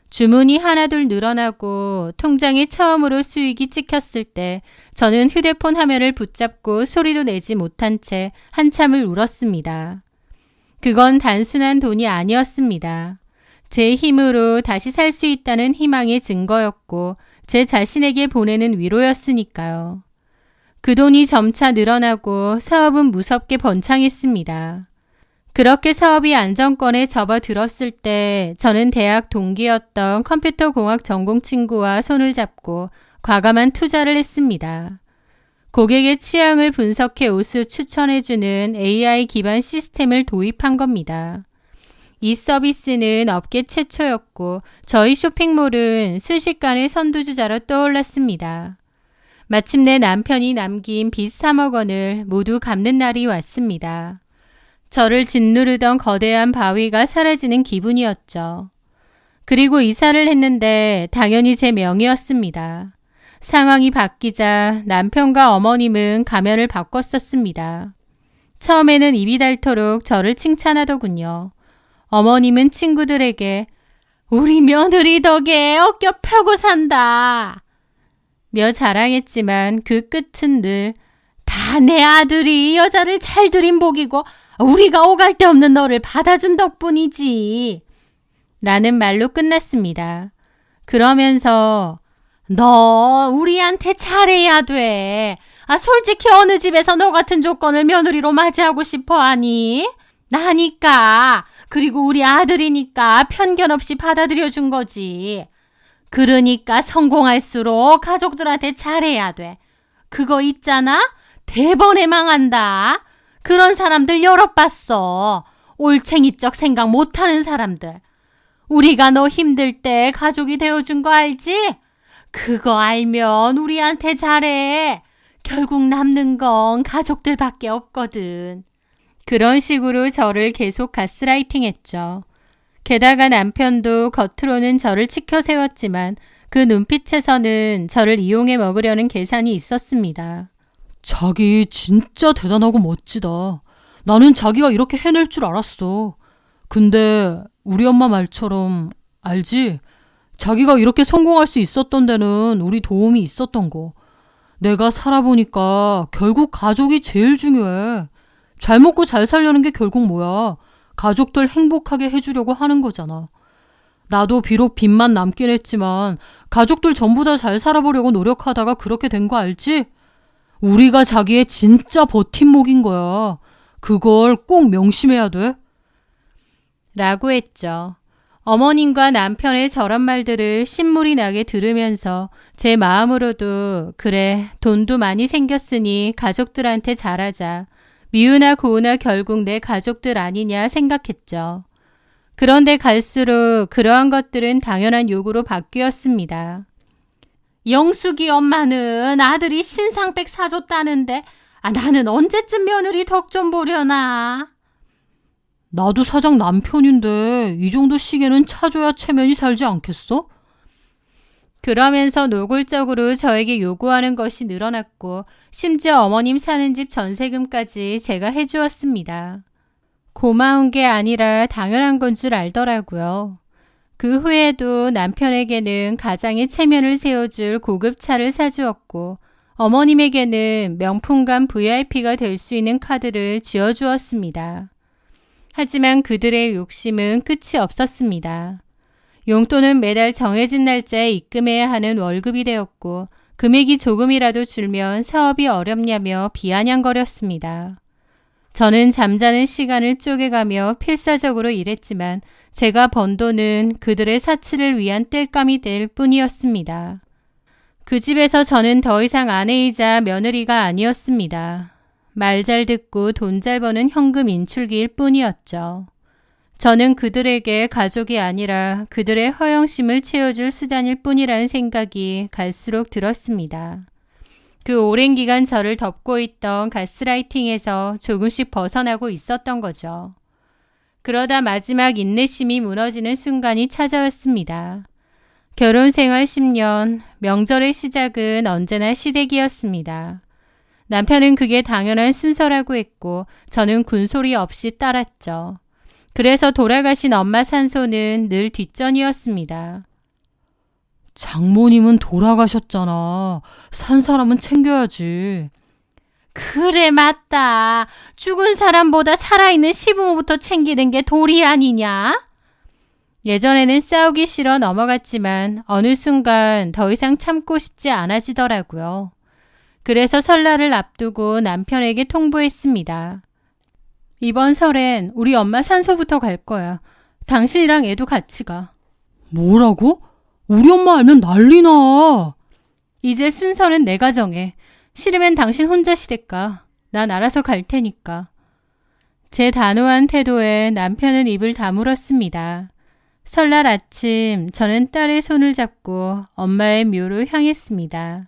주문이 하나둘 늘어나고 통장에 처음으로 수익이 찍혔을 때 저는 휴대폰 화면을 붙잡고 소리도 내지 못한 채 한참을 울었습니다. 그건 단순한 돈이 아니었습니다. 제 힘으로 다시 살 수 있다는 희망의 증거였고 제 자신에게 보내는 위로였으니까요. 그 돈이 점차 늘어나고 사업은 무섭게 번창했습니다. 그렇게 사업이 안정권에 접어들었을 때 저는 대학 동기였던 컴퓨터공학 전공 친구와 손을 잡고 과감한 투자를 했습니다. 고객의 취향을 분석해 옷을 추천해주는 AI 기반 시스템을 도입한 겁니다. 이 서비스는 업계 최초였고 저희 쇼핑몰은 순식간에 선두주자로 떠올랐습니다. 마침내 남편이 남긴 빚 3억 원을 모두 갚는 날이 왔습니다. 저를 짓누르던 거대한 바위가 사라지는 기분이었죠. 그리고 이사를 했는데 당연히 제 명의였습니다. 상황이 바뀌자 남편과 어머님은 가면을 바꿨었습니다. 처음에는 입이 닳도록 저를 칭찬하더군요. 어머님은 친구들에게 우리 며느리 덕에 어깨 펴고 산다 며 자랑했지만 그 끝은 늘 다 내 아들이 여자를 잘 들인 복이고 우리가 오갈 데 없는 너를 받아준 덕분이지 라는 말로 끝났습니다. 그러면서 너 우리한테 잘해야 돼. 솔직히 어느 집에서 너 같은 조건을 며느리로 맞이하고 싶어 하니? 나니까. 그리고 우리 아들이니까 편견 없이 받아들여준 거지. 그러니까 성공할수록 가족들한테 잘해야 돼. 그거 있잖아? 대번에 망한다. 그런 사람들 여러 봤어. 올챙이적 생각 못하는 사람들. 우리가 너 힘들 때 가족이 되어준 거 알지? 그거 알면 우리한테 잘해. 결국 남는 건 가족들밖에 없거든. 그런 식으로 저를 계속 가스라이팅 했죠. 게다가 남편도 겉으로는 저를 치켜 세웠지만 그 눈빛에서는 저를 이용해 먹으려는 계산이 있었습니다. 자기 진짜 대단하고 멋지다. 나는 자기가 이렇게 해낼 줄 알았어. 근데 우리 엄마 말처럼 알지? 자기가 이렇게 성공할 수 있었던 데는 우리 도움이 있었던 거. 내가 살아보니까 결국 가족이 제일 중요해. 잘 먹고 잘 살려는 게 결국 뭐야? 가족들 행복하게 해주려고 하는 거잖아. 나도 비록 빚만 남긴 했지만 가족들 전부 다 잘 살아보려고 노력하다가 그렇게 된 거 알지? 우리가 자기의 진짜 버팀목인 거야. 그걸 꼭 명심해야 돼. 라고 했죠. 어머님과 남편의 저런 말들을 신물이 나게 들으면서 제 마음으로도 그래 돈도 많이 생겼으니 가족들한테 잘하자. 미우나 고우나 결국 내 가족들 아니냐 생각했죠. 그런데 갈수록 그러한 것들은 당연한 요구로 바뀌었습니다. 영숙이 엄마는 아들이 신상백 사줬다는데 나는 언제쯤 며느리 덕 좀 보려나. 나도 사장 남편인데 이 정도 시계는 차줘야 체면이 살지 않겠어? 그러면서 노골적으로 저에게 요구하는 것이 늘어났고 심지어 어머님 사는 집 전세금까지 제가 해주었습니다. 고마운 게 아니라 당연한 건 줄 알더라고요. 그 후에도 남편에게는 가장의 체면을 세워줄 고급차를 사주었고 어머님에게는 명품관 VIP가 될 수 있는 카드를 쥐어주었습니다. 하지만 그들의 욕심은 끝이 없었습니다. 용돈은 매달 정해진 날짜에 입금해야 하는 월급이 되었고 금액이 조금이라도 줄면 사업이 어렵냐며 비아냥거렸습니다. 저는 잠자는 시간을 쪼개가며 필사적으로 일했지만 제가 번 돈은 그들의 사치를 위한 땔감이 될 뿐이었습니다. 그 집에서 저는 더 이상 아내이자 며느리가 아니었습니다. 말 잘 듣고 돈 잘 버는 현금 인출기일 뿐이었죠. 저는 그들에게 가족이 아니라 그들의 허영심을 채워줄 수단일 뿐이라는 생각이 갈수록 들었습니다. 그 오랜 기간 저를 덮고 있던 가스라이팅에서 조금씩 벗어나고 있었던 거죠. 그러다 마지막 인내심이 무너지는 순간이 찾아왔습니다. 결혼 생활 10년, 명절의 시작은 언제나 시댁이었습니다. 남편은 그게 당연한 순서라고 했고 저는 군소리 없이 따랐죠. 그래서 돌아가신 엄마 산소는 늘 뒷전이었습니다. 장모님은 돌아가셨잖아. 산 사람은 챙겨야지. 그래, 맞다. 죽은 사람보다 살아있는 시부모부터 챙기는 게 도리 아니냐? 예전에는 싸우기 싫어 넘어갔지만 어느 순간 더 이상 참고 싶지 않아지더라고요. 그래서 설날을 앞두고 남편에게 통보했습니다. 이번 설엔 우리 엄마 산소부터 갈 거야. 당신이랑 애도 같이 가. 뭐라고? 우리 엄마 알면 난리나. 이제 순서는 내가 정해. 싫으면 당신 혼자 시댁 가. 난 알아서 갈 테니까. 제 단호한 태도에 남편은 입을 다물었습니다. 설날 아침 저는 딸의 손을 잡고 엄마의 묘로 향했습니다.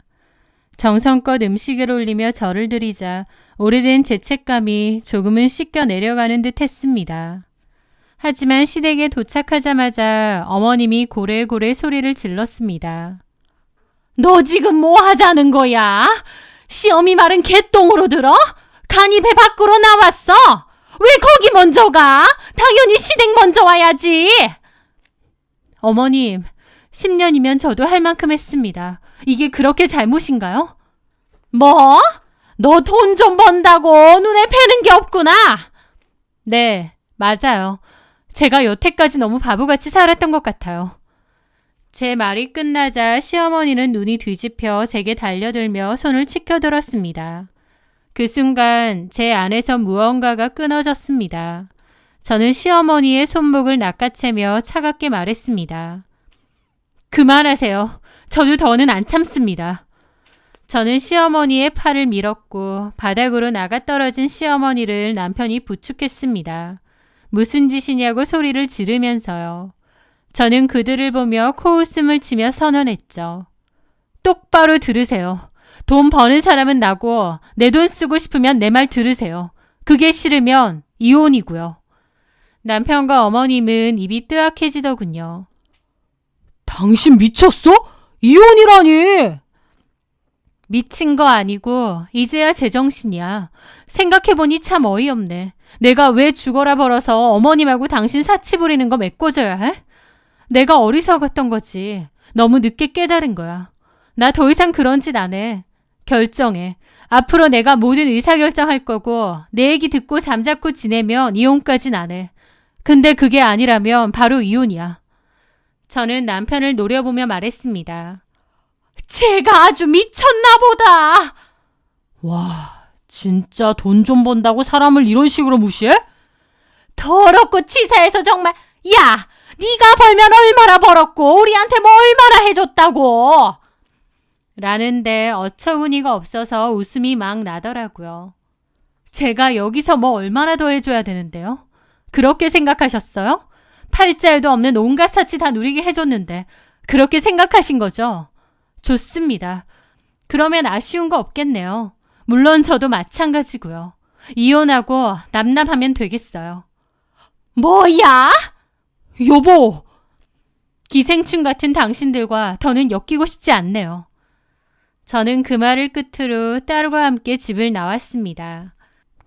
정성껏 음식을 올리며 절을 드리자 오래된 죄책감이 조금은 씻겨 내려가는 듯 했습니다. 하지만 시댁에 도착하자마자 어머님이 고래고래 소리를 질렀습니다. 너 지금 뭐 하자는 거야? 시어미 말은 개똥으로 들어? 간이 배 밖으로 나왔어? 왜 거기 먼저 가? 당연히 시댁 먼저 와야지. 어머님, 10년이면 저도 할 만큼 했습니다. 이게 그렇게 잘못인가요? 뭐? 너 돈 좀 번다고 눈에 뵈는 게 없구나. 네, 맞아요. 제가 여태까지 너무 바보같이 살았던 것 같아요. 제 말이 끝나자 시어머니는 눈이 뒤집혀 제게 달려들며 손을 치켜들었습니다. 그 순간 제 안에서 무언가가 끊어졌습니다. 저는 시어머니의 손목을 낚아채며 차갑게 말했습니다. 그만하세요. 저도 더는 안 참습니다. 저는 시어머니의 팔을 밀었고 바닥으로 나가떨어진 시어머니를 남편이 부축했습니다. 무슨 짓이냐고 소리를 지르면서요. 저는 그들을 보며 코웃음을 치며 선언했죠. 똑바로 들으세요. 돈 버는 사람은 나고 내 돈 쓰고 싶으면 내 말 들으세요. 그게 싫으면 이혼이고요. 남편과 어머님은 입이 뜨악해지더군요. 당신 미쳤어? 이혼이라니! 미친 거 아니고 이제야 제정신이야. 생각해보니 참 어이없네. 내가 왜 죽어라 벌어서 어머님하고 당신 사치 부리는 거 메꿔줘야 해? 내가 어리석었던 거지. 너무 늦게 깨달은 거야. 나 더 이상 그런 짓 안 해. 결정해. 앞으로 내가 모든 의사결정할 거고 내 얘기 듣고 잠자코 지내면 이혼까진 안 해. 근데 그게 아니라면 바로 이혼이야. 저는 남편을 노려보며 말했습니다. 제가 아주 미쳤나 보다. 와, 진짜 돈 좀 번다고 사람을 이런 식으로 무시해? 더럽고 치사해서 정말. 야, 네가 벌면 얼마나 벌었고 우리한테 뭐 얼마나 해줬다고. 라는데 어처구니가 없어서 웃음이 막 나더라고요. 제가 여기서 뭐 얼마나 더 해줘야 되는데요? 그렇게 생각하셨어요? 팔자에도 없는 온갖 사치 다 누리게 해줬는데 그렇게 생각하신 거죠? 좋습니다. 그러면 아쉬운 거 없겠네요. 물론 저도 마찬가지고요. 이혼하고 남남하면 되겠어요. 뭐야? 여보! 기생충 같은 당신들과 더는 엮이고 싶지 않네요. 저는 그 말을 끝으로 딸과 함께 집을 나왔습니다.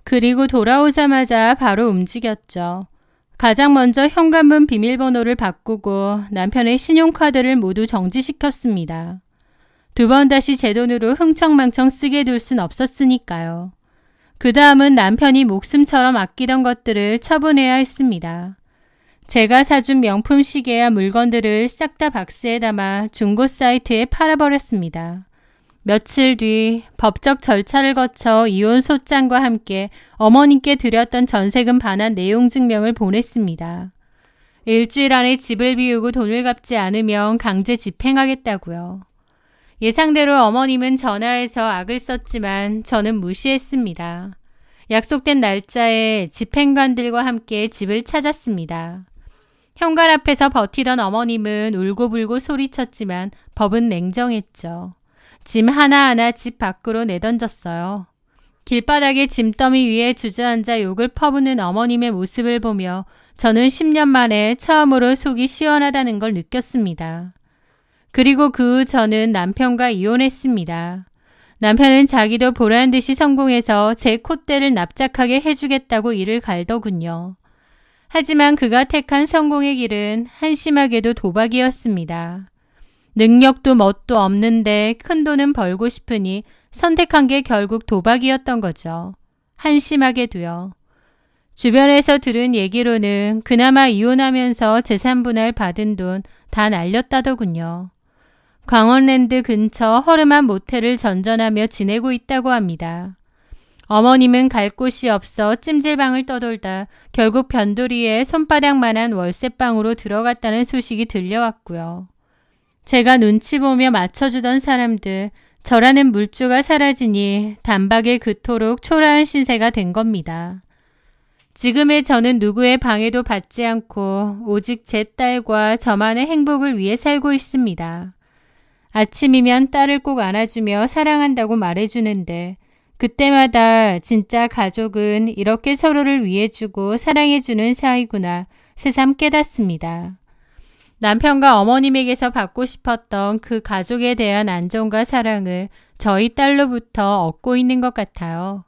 그리고 돌아오자마자 바로 움직였죠. 가장 먼저 현관문 비밀번호를 바꾸고 남편의 신용카드를 모두 정지시켰습니다. 두 번 다시 제 돈으로 흥청망청 쓰게 둘 순 없었으니까요. 그 다음은 남편이 목숨처럼 아끼던 것들을 처분해야 했습니다. 제가 사준 명품 시계와 물건들을 싹 다 박스에 담아 중고 사이트에 팔아버렸습니다. 며칠 뒤 법적 절차를 거쳐 이혼 소장과 함께 어머님께 드렸던 전세금 반환 내용 증명을 보냈습니다. 일주일 안에 집을 비우고 돈을 갚지 않으면 강제 집행하겠다고요. 예상대로 어머님은 전화해서 악을 썼지만 저는 무시했습니다. 약속된 날짜에 집행관들과 함께 집을 찾았습니다. 현관 앞에서 버티던 어머님은 울고불고 소리쳤지만 법은 냉정했죠. 짐 하나하나 집 밖으로 내던졌어요. 길바닥에 짐더미 위에 주저앉아 욕을 퍼붓는 어머님의 모습을 보며 저는 10년 만에 처음으로 속이 시원하다는 걸 느꼈습니다. 그리고 그 후 저는 남편과 이혼했습니다. 남편은 자기도 보란 듯이 성공해서 제 콧대를 납작하게 해주겠다고 이를 갈더군요. 하지만 그가 택한 성공의 길은 한심하게도 도박이었습니다. 능력도 멋도 없는데 큰 돈은 벌고 싶으니 선택한 게 결국 도박이었던 거죠. 한심하게도요. 주변에서 들은 얘기로는 그나마 이혼하면서 재산분할 받은 돈 다 날렸다더군요. 광원랜드 근처 허름한 모텔을 전전하며 지내고 있다고 합니다. 어머님은 갈 곳이 없어 찜질방을 떠돌다 결국 변두리에 손바닥만한 월세방으로 들어갔다는 소식이 들려왔고요. 제가 눈치 보며 맞춰주던 사람들, 저라는 물주가 사라지니 단박에 그토록 초라한 신세가 된 겁니다. 지금의 저는 누구의 방해도 받지 않고 오직 제 딸과 저만의 행복을 위해 살고 있습니다. 아침이면 딸을 꼭 안아주며 사랑한다고 말해주는데 그때마다 진짜 가족은 이렇게 서로를 위해주고 사랑해주는 사이구나 새삼 깨닫습니다. 남편과 어머님에게서 받고 싶었던 그 가족에 대한 안정과 사랑을 저희 딸로부터 얻고 있는 것 같아요.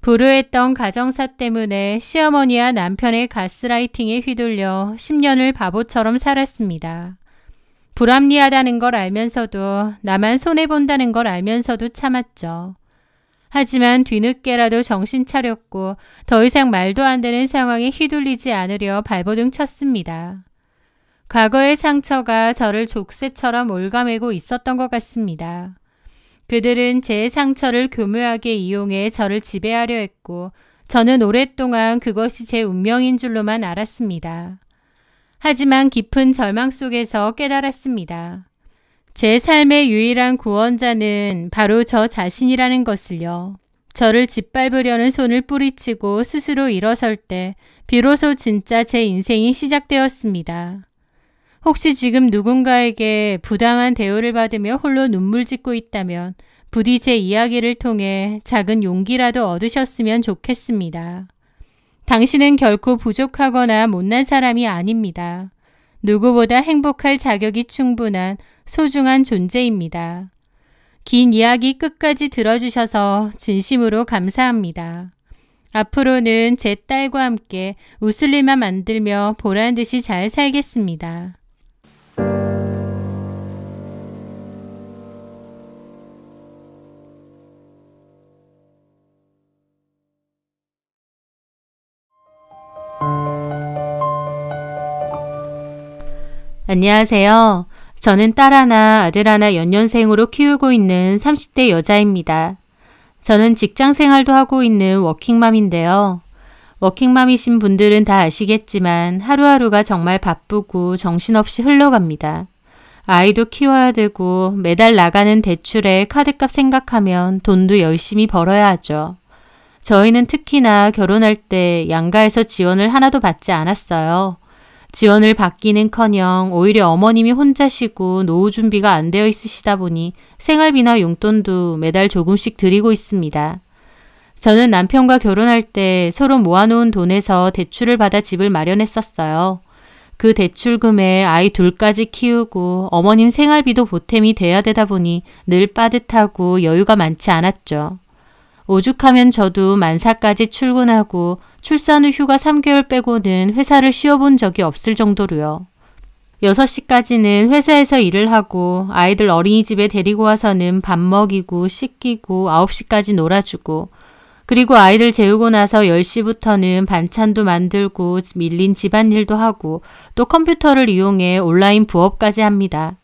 불우했던 가정사 때문에 시어머니와 남편의 가스라이팅에 휘둘려 10년을 바보처럼 살았습니다. 불합리하다는 걸 알면서도 나만 손해본다는 걸 알면서도 참았죠. 하지만 뒤늦게라도 정신 차렸고 더 이상 말도 안 되는 상황에 휘둘리지 않으려 발버둥 쳤습니다. 과거의 상처가 저를 족쇄처럼 올가매고 있었던 것 같습니다. 그들은 제 상처를 교묘하게 이용해 저를 지배하려 했고 저는 오랫동안 그것이 제 운명인 줄로만 알았습니다. 하지만 깊은 절망 속에서 깨달았습니다. 제 삶의 유일한 구원자는 바로 저 자신이라는 것을요. 저를 짓밟으려는 손을 뿌리치고 스스로 일어설 때 비로소 진짜 제 인생이 시작되었습니다. 혹시 지금 누군가에게 부당한 대우를 받으며 홀로 눈물 짓고 있다면 부디 제 이야기를 통해 작은 용기라도 얻으셨으면 좋겠습니다. 당신은 결코 부족하거나 못난 사람이 아닙니다. 누구보다 행복할 자격이 충분한 소중한 존재입니다. 긴 이야기 끝까지 들어주셔서 진심으로 감사합니다. 앞으로는 제 딸과 함께 웃을 일만 만들며 보란 듯이 잘 살겠습니다. 안녕하세요. 저는 딸 하나, 아들 하나 연년생으로 키우고 있는 30대 여자입니다. 저는 직장 생활도 하고 있는 워킹맘인데요. 워킹맘이신 분들은 다 아시겠지만 하루하루가 정말 바쁘고 정신없이 흘러갑니다. 아이도 키워야 되고 매달 나가는 대출에 카드값 생각하면 돈도 열심히 벌어야 하죠. 저희는 특히나 결혼할 때 양가에서 지원을 하나도 받지 않았어요. 지원을 받기는커녕 오히려 어머님이 혼자시고 노후 준비가 안 되어 있으시다 보니 생활비나 용돈도 매달 조금씩 드리고 있습니다. 저는 남편과 결혼할 때 서로 모아놓은 돈에서 대출을 받아 집을 마련했었어요. 그 대출금에 아이 둘까지 키우고 어머님 생활비도 보탬이 돼야 되다 보니 늘 빠듯하고 여유가 많지 않았죠. 오죽하면 저도 만사까지 출근하고 출산 후 휴가 3개월 빼고는 회사를 쉬어본 적이 없을 정도로요. 6시까지는 회사에서 일을 하고 아이들 어린이집에 데리고 와서는 밥 먹이고 씻기고 9시까지 놀아주고 그리고 아이들 재우고 나서 10시부터는 반찬도 만들고 밀린 집안일도 하고 또 컴퓨터를 이용해 온라인 부업까지 합니다.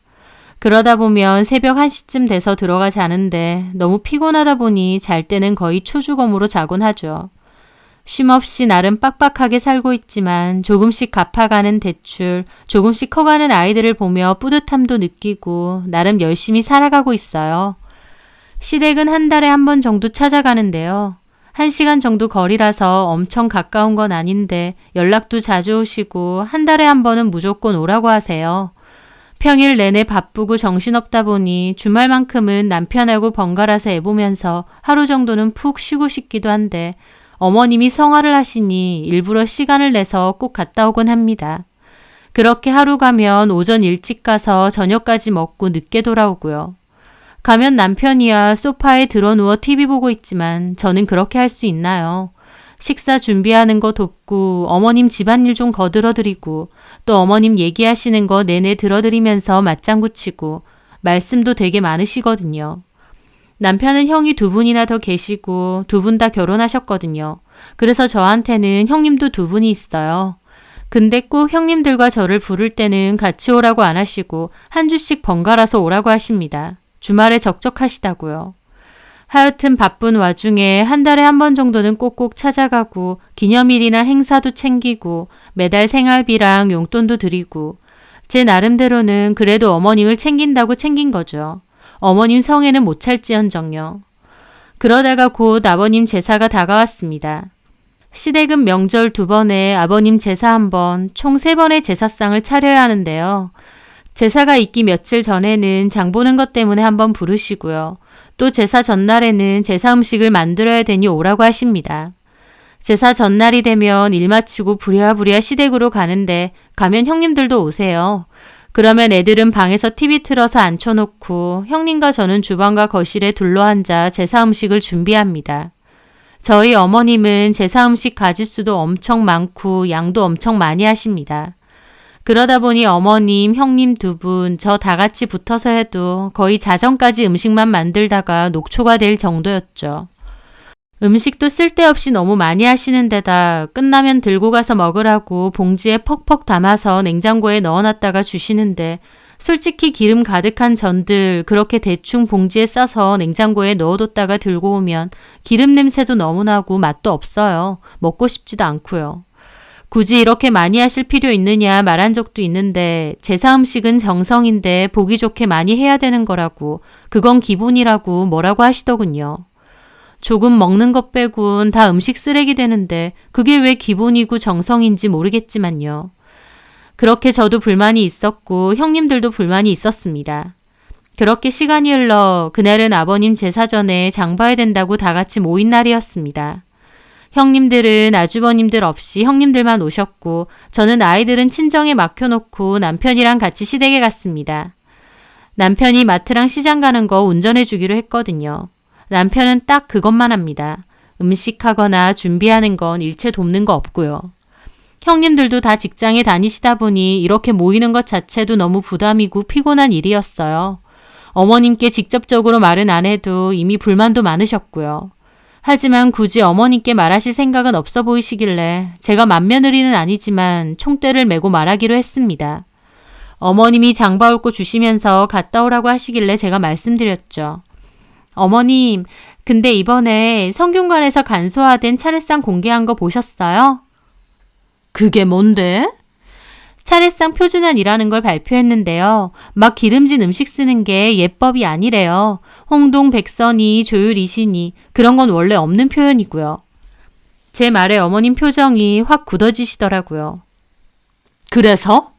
그러다 보면 새벽 1시쯤 돼서 들어가 자는데 너무 피곤하다 보니 잘 때는 거의 초주검으로 자곤 하죠. 쉼없이 나름 빡빡하게 살고 있지만 조금씩 갚아가는 대출, 조금씩 커가는 아이들을 보며 뿌듯함도 느끼고 나름 열심히 살아가고 있어요. 시댁은 한 달에 한 번 정도 찾아가는데요. 1시간 정도 거리라서 엄청 가까운 건 아닌데 연락도 자주 오시고 한 달에 한 번은 무조건 오라고 하세요. 평일 내내 바쁘고 정신없다 보니 주말만큼은 남편하고 번갈아서 애보면서 하루 정도는 푹 쉬고 싶기도 한데 어머님이 성화를 하시니 일부러 시간을 내서 꼭 갔다 오곤 합니다. 그렇게 하루 가면 오전 일찍 가서 저녁까지 먹고 늦게 돌아오고요. 가면 남편이야 소파에 드러누워 TV 보고 있지만 저는 그렇게 할 수 있나요? 식사 준비하는 거 돕고 어머님 집안일 좀 거들어드리고 또 어머님 얘기하시는 거 내내 들어드리면서 맞장구 치고 말씀도 되게 많으시거든요. 남편은 형이 2분이나 더 계시고 2분 다 결혼하셨거든요. 그래서 저한테는 형님도 2분이 있어요. 근데 꼭 형님들과 저를 부를 때는 같이 오라고 안 하시고 한 주씩 번갈아서 오라고 하십니다. 주말에 적적하시다고요. 하여튼 바쁜 와중에 한 달에 한 번 정도는 꼭꼭 찾아가고 기념일이나 행사도 챙기고 매달 생활비랑 용돈도 드리고 제 나름대로는 그래도 어머님을 챙긴다고 챙긴 거죠. 어머님 성에는 못 찰지언정요. 그러다가 곧 아버님 제사가 다가왔습니다. 시댁은 명절 2번에 아버님 제사 1번, 총 3번의 제사상을 차려야 하는데요. 제사가 있기 며칠 전에는 장 보는 것 때문에 한번 부르시고요. 또 제사 전날에는 제사 음식을 만들어야 되니 오라고 하십니다. 제사 전날이 되면 일 마치고 부랴부랴 시댁으로 가는데 가면 형님들도 오세요. 그러면 애들은 방에서 TV 틀어서 앉혀놓고 형님과 저는 주방과 거실에 둘러앉아 제사 음식을 준비합니다. 저희 어머님은 제사 음식 가짓수도 엄청 많고 양도 엄청 많이 하십니다. 그러다 보니 어머님, 형님 2분, 저 다 같이 붙어서 해도 거의 자정까지 음식만 만들다가 녹초가 될 정도였죠. 음식도 쓸데없이 너무 많이 하시는 데다 끝나면 들고 가서 먹으라고 봉지에 퍽퍽 담아서 냉장고에 넣어놨다가 주시는데 솔직히 기름 가득한 전들 그렇게 대충 봉지에 싸서 냉장고에 넣어뒀다가 들고 오면 기름 냄새도 너무 나고 맛도 없어요. 먹고 싶지도 않고요. 굳이 이렇게 많이 하실 필요 있느냐 말한 적도 있는데 제사 음식은 정성인데 보기 좋게 많이 해야 되는 거라고 그건 기본이라고 뭐라고 하시더군요. 조금 먹는 것 빼곤 다 음식 쓰레기 되는데 그게 왜 기본이고 정성인지 모르겠지만요. 그렇게 저도 불만이 있었고 형님들도 불만이 있었습니다. 그렇게 시간이 흘러 그날은 아버님 제사 전에 장 봐야 된다고 다 같이 모인 날이었습니다. 형님들은 아주버님들 없이 형님들만 오셨고 저는 아이들은 친정에 맡겨놓고 남편이랑 같이 시댁에 갔습니다. 남편이 마트랑 시장 가는 거 운전해 주기로 했거든요. 남편은 딱 그것만 합니다. 음식하거나 준비하는 건 일체 돕는 거 없고요. 형님들도 다 직장에 다니시다 보니 이렇게 모이는 것 자체도 너무 부담이고 피곤한 일이었어요. 어머님께 직접적으로 말은 안 해도 이미 불만도 많으셨고요. 하지만 굳이 어머님께 말하실 생각은 없어 보이시길래 제가 맏며느리는 아니지만 총대를 메고 말하기로 했습니다. 어머님이 장봐올 거 주시면서 갔다 오라고 하시길래 제가 말씀드렸죠. 어머님, 근데 이번에 성균관에서 간소화된 차례상 공개한 거 보셨어요? 그게 뭔데? 차례상 표준안이라는 걸 발표했는데요. 막 기름진 음식 쓰는 게 예법이 아니래요. 홍동, 백선이, 조율, 이신이 그런 건 원래 없는 표현이고요. 제 말에 어머님 표정이 확 굳어지시더라고요. 그래서?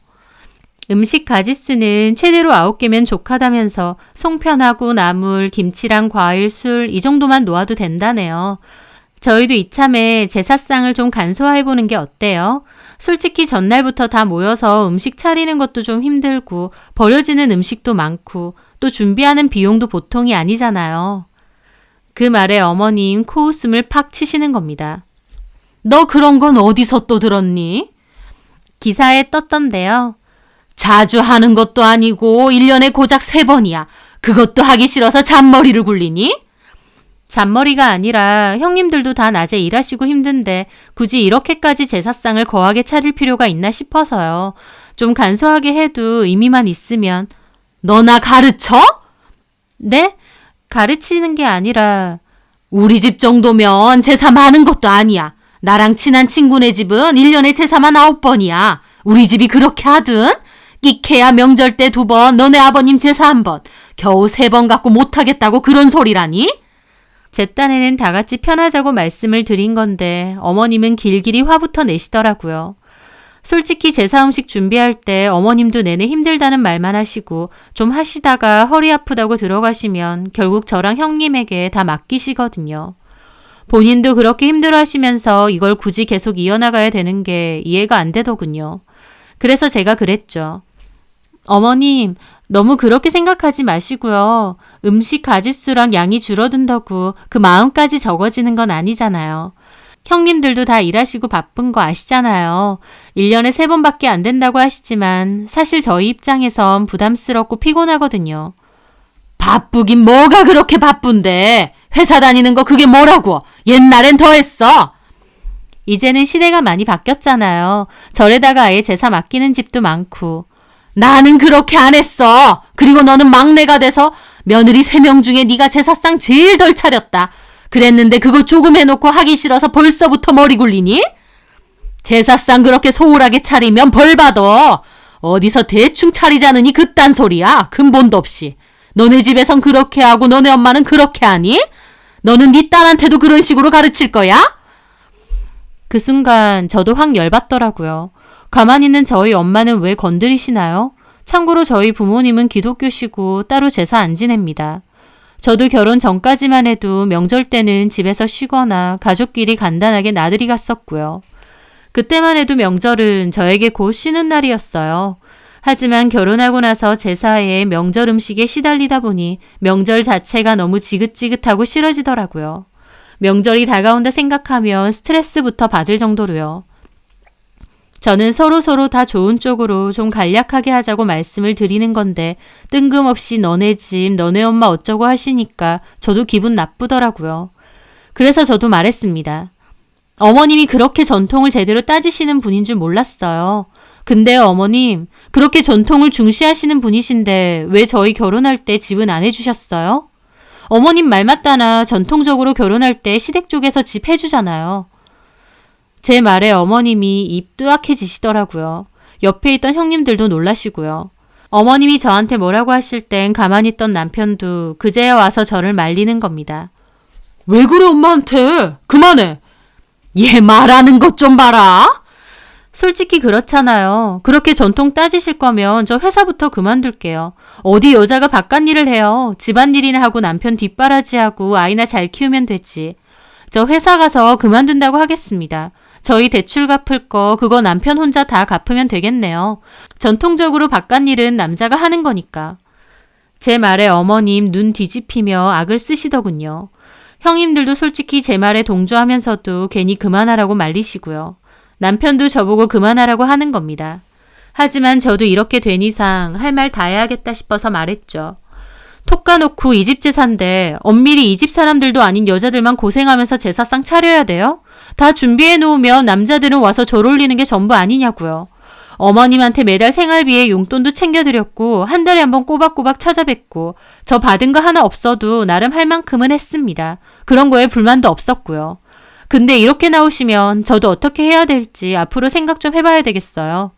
음식 가짓수는 최대로 9개면 족하다면서 송편하고 나물, 김치랑 과일, 술 이 정도만 놓아도 된다네요. 저희도 이참에 제사상을 좀 간소화해보는 게 어때요? 솔직히 전날부터 다 모여서 음식 차리는 것도 좀 힘들고 버려지는 음식도 많고 또 준비하는 비용도 보통이 아니잖아요. 그 말에 어머님 코웃음을 팍 치시는 겁니다. 너 그런 건 어디서 또 들었니? 기사에 떴던데요. 자주 하는 것도 아니고 1년에 고작 3번이야. 그것도 하기 싫어서 잔머리를 굴리니? 잔머리가 아니라 형님들도 다 낮에 일하시고 힘든데 굳이 이렇게까지 제사상을 거하게 차릴 필요가 있나 싶어서요. 좀 간소하게 해도 의미만 있으면. 너나 가르쳐? 네? 가르치는 게 아니라 우리 집 정도면 제사 많은 것도 아니야. 나랑 친한 친구네 집은 1년에 제사만 9번이야. 우리 집이 그렇게 하든? 끼케야 명절 때 2번, 너네 아버님 제사 1번. 겨우 3번 갖고 못하겠다고 그런 소리라니? 제 딴에는 다 같이 편하자고 말씀을 드린 건데 어머님은 길길이 화부터 내시더라고요. 솔직히 제사 음식 준비할 때 어머님도 내내 힘들다는 말만 하시고 좀 하시다가 허리 아프다고 들어가시면 결국 저랑 형님에게 다 맡기시거든요. 본인도 그렇게 힘들어하시면서 이걸 굳이 계속 이어나가야 되는 게 이해가 안 되더군요. 그래서 제가 그랬죠. 어머님, 너무 그렇게 생각하지 마시고요. 음식 가짓수랑 양이 줄어든다고 그 마음까지 적어지는 건 아니잖아요. 형님들도 다 일하시고 바쁜 거 아시잖아요. 1년에 3번밖에 안 된다고 하시지만 사실 저희 입장에선 부담스럽고 피곤하거든요. 바쁘긴 뭐가 그렇게 바쁜데. 회사 다니는 거 그게 뭐라고. 옛날엔 더 했어. 이제는 시대가 많이 바뀌었잖아요. 절에다가 아예 제사 맡기는 집도 많고. 나는 그렇게 안 했어. 그리고 너는 막내가 돼서 며느리 3명 중에 네가 제사상 제일 덜 차렸다. 그랬는데 그거 조금 해놓고 하기 싫어서 벌써부터 머리 굴리니? 제사상 그렇게 소홀하게 차리면 벌 받아. 어디서 대충 차리자느니 그딴 소리야. 근본도 없이. 너네 집에선 그렇게 하고 너네 엄마는 그렇게 하니? 너는 네 딸한테도 그런 식으로 가르칠 거야? 그 순간 저도 확 열받더라고요. 가만히 있는 저희 엄마는 왜 건드리시나요? 참고로 저희 부모님은 기독교시고 따로 제사 안 지냅니다. 저도 결혼 전까지만 해도 명절 때는 집에서 쉬거나 가족끼리 간단하게 나들이 갔었고요. 그때만 해도 명절은 저에게 곧 쉬는 날이었어요. 하지만 결혼하고 나서 제사에 명절 음식에 시달리다 보니 명절 자체가 너무 지긋지긋하고 싫어지더라고요. 명절이 다가온다 생각하면 스트레스부터 받을 정도로요. 저는 서로 다 좋은 쪽으로 좀 간략하게 하자고 말씀을 드리는 건데 뜬금없이 너네 집, 너네 엄마 어쩌고 하시니까 저도 기분 나쁘더라고요. 그래서 저도 말했습니다. 어머님이 그렇게 전통을 제대로 따지시는 분인 줄 몰랐어요. 근데요, 어머님, 그렇게 전통을 중시하시는 분이신데 왜 저희 결혼할 때 집은 안 해주셨어요? 어머님 말 맞다나 전통적으로 결혼할 때 시댁 쪽에서 집 해주잖아요. 제 말에 어머님이 입 뜨악해지시더라고요. 옆에 있던 형님들도 놀라시고요. 어머님이 저한테 뭐라고 하실 땐 가만히 있던 남편도 그제야 와서 저를 말리는 겁니다. 왜 그래 엄마한테? 그만해. 얘 말하는 것 좀 봐라. 솔직히 그렇잖아요. 그렇게 전통 따지실 거면 저 회사부터 그만둘게요. 어디 여자가 바깥 일을 해요. 집안일이나 하고 남편 뒷바라지하고 아이나 잘 키우면 되지. 저 회사 가서 그만둔다고 하겠습니다. 저희 대출 갚을 거 그거 남편 혼자 다 갚으면 되겠네요. 전통적으로 바깥 일은 남자가 하는 거니까. 제 말에 어머님 눈 뒤집히며 악을 쓰시더군요. 형님들도 솔직히 제 말에 동조하면서도 괜히 그만하라고 말리시고요. 남편도 저보고 그만하라고 하는 겁니다. 하지만 저도 이렇게 된 이상 할 말 다 해야겠다 싶어서 말했죠. 톡 까놓고 이 집 제사인데 엄밀히 이 집 사람들도 아닌 여자들만 고생하면서 제사상 차려야 돼요? 다 준비해 놓으면 남자들은 와서 절 올리는 게 전부 아니냐고요. 어머님한테 매달 생활비에 용돈도 챙겨드렸고 한 달에 한 번 꼬박꼬박 찾아뵙고 저 받은 거 하나 없어도 나름 할 만큼은 했습니다. 그런 거에 불만도 없었고요. 근데 이렇게 나오시면 저도 어떻게 해야 될지 앞으로 생각 좀 해봐야 되겠어요.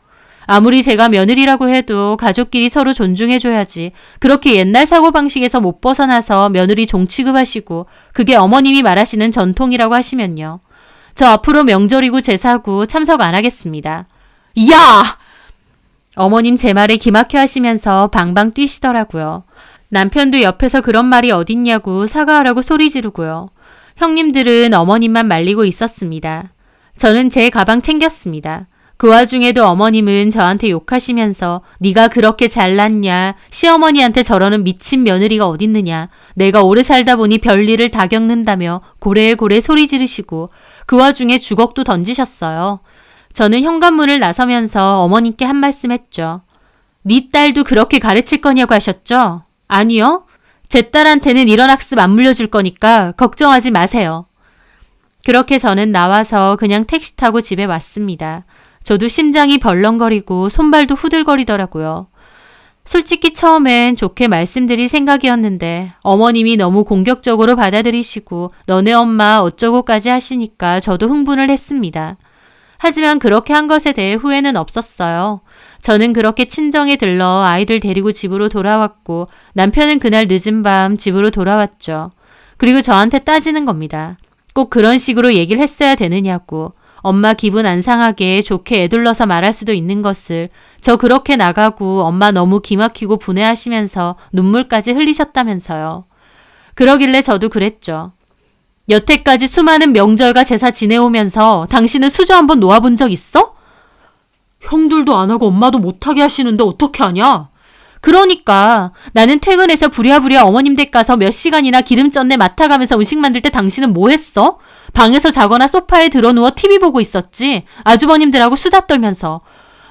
아무리 제가 며느리라고 해도 가족끼리 서로 존중해줘야지. 그렇게 옛날 사고방식에서 못 벗어나서 며느리 종 취급하시고 그게 어머님이 말하시는 전통이라고 하시면요. 저 앞으로 명절이고 제사고 참석 안 하겠습니다. 야! 어머님 제 말에 기막혀 하시면서 방방 뛰시더라고요. 남편도 옆에서 그런 말이 어딨냐고 사과하라고 소리 지르고요. 형님들은 어머님만 말리고 있었습니다. 저는 제 가방 챙겼습니다. 그 와중에도 어머님은 저한테 욕하시면서 네가 그렇게 잘났냐, 시어머니한테 저러는 미친 며느리가 어딨느냐, 내가 오래 살다 보니 별일을 다 겪는다며 고래고래 소리 지르시고 그 와중에 주걱도 던지셨어요. 저는 현관문을 나서면서 어머님께 한 말씀 했죠. 네 딸도 그렇게 가르칠 거냐고 하셨죠? 아니요. 제 딸한테는 이런 학습 안 물려줄 거니까 걱정하지 마세요. 그렇게 저는 나와서 그냥 택시 타고 집에 왔습니다. 저도 심장이 벌렁거리고 손발도 후들거리더라고요. 솔직히 처음엔 좋게 말씀드릴 생각이었는데 어머님이 너무 공격적으로 받아들이시고 너네 엄마 어쩌고까지 하시니까 저도 흥분을 했습니다. 하지만 그렇게 한 것에 대해 후회는 없었어요. 저는 그렇게 친정에 들러 아이들 데리고 집으로 돌아왔고 남편은 그날 늦은 밤 집으로 돌아왔죠. 그리고 저한테 따지는 겁니다. 꼭 그런 식으로 얘기를 했어야 되느냐고. 엄마 기분 안 상하게 좋게 애둘러서 말할 수도 있는 것을 저 그렇게 나가고 엄마 너무 기막히고 분해하시면서 눈물까지 흘리셨다면서요. 그러길래 저도 그랬죠. 여태까지 수많은 명절과 제사 지내오면서 당신은 수저 한번 놓아본 적 있어? 형들도 안 하고 엄마도 못하게 하시는데 어떻게 하냐? 그러니까 나는 퇴근해서 부랴부랴 어머님 댁 가서 몇 시간이나 기름전내 맡아가면서 음식 만들 때 당신은 뭐 했어? 방에서 자거나 소파에 들어누워 TV 보고 있었지. 아주버님들하고 수다 떨면서.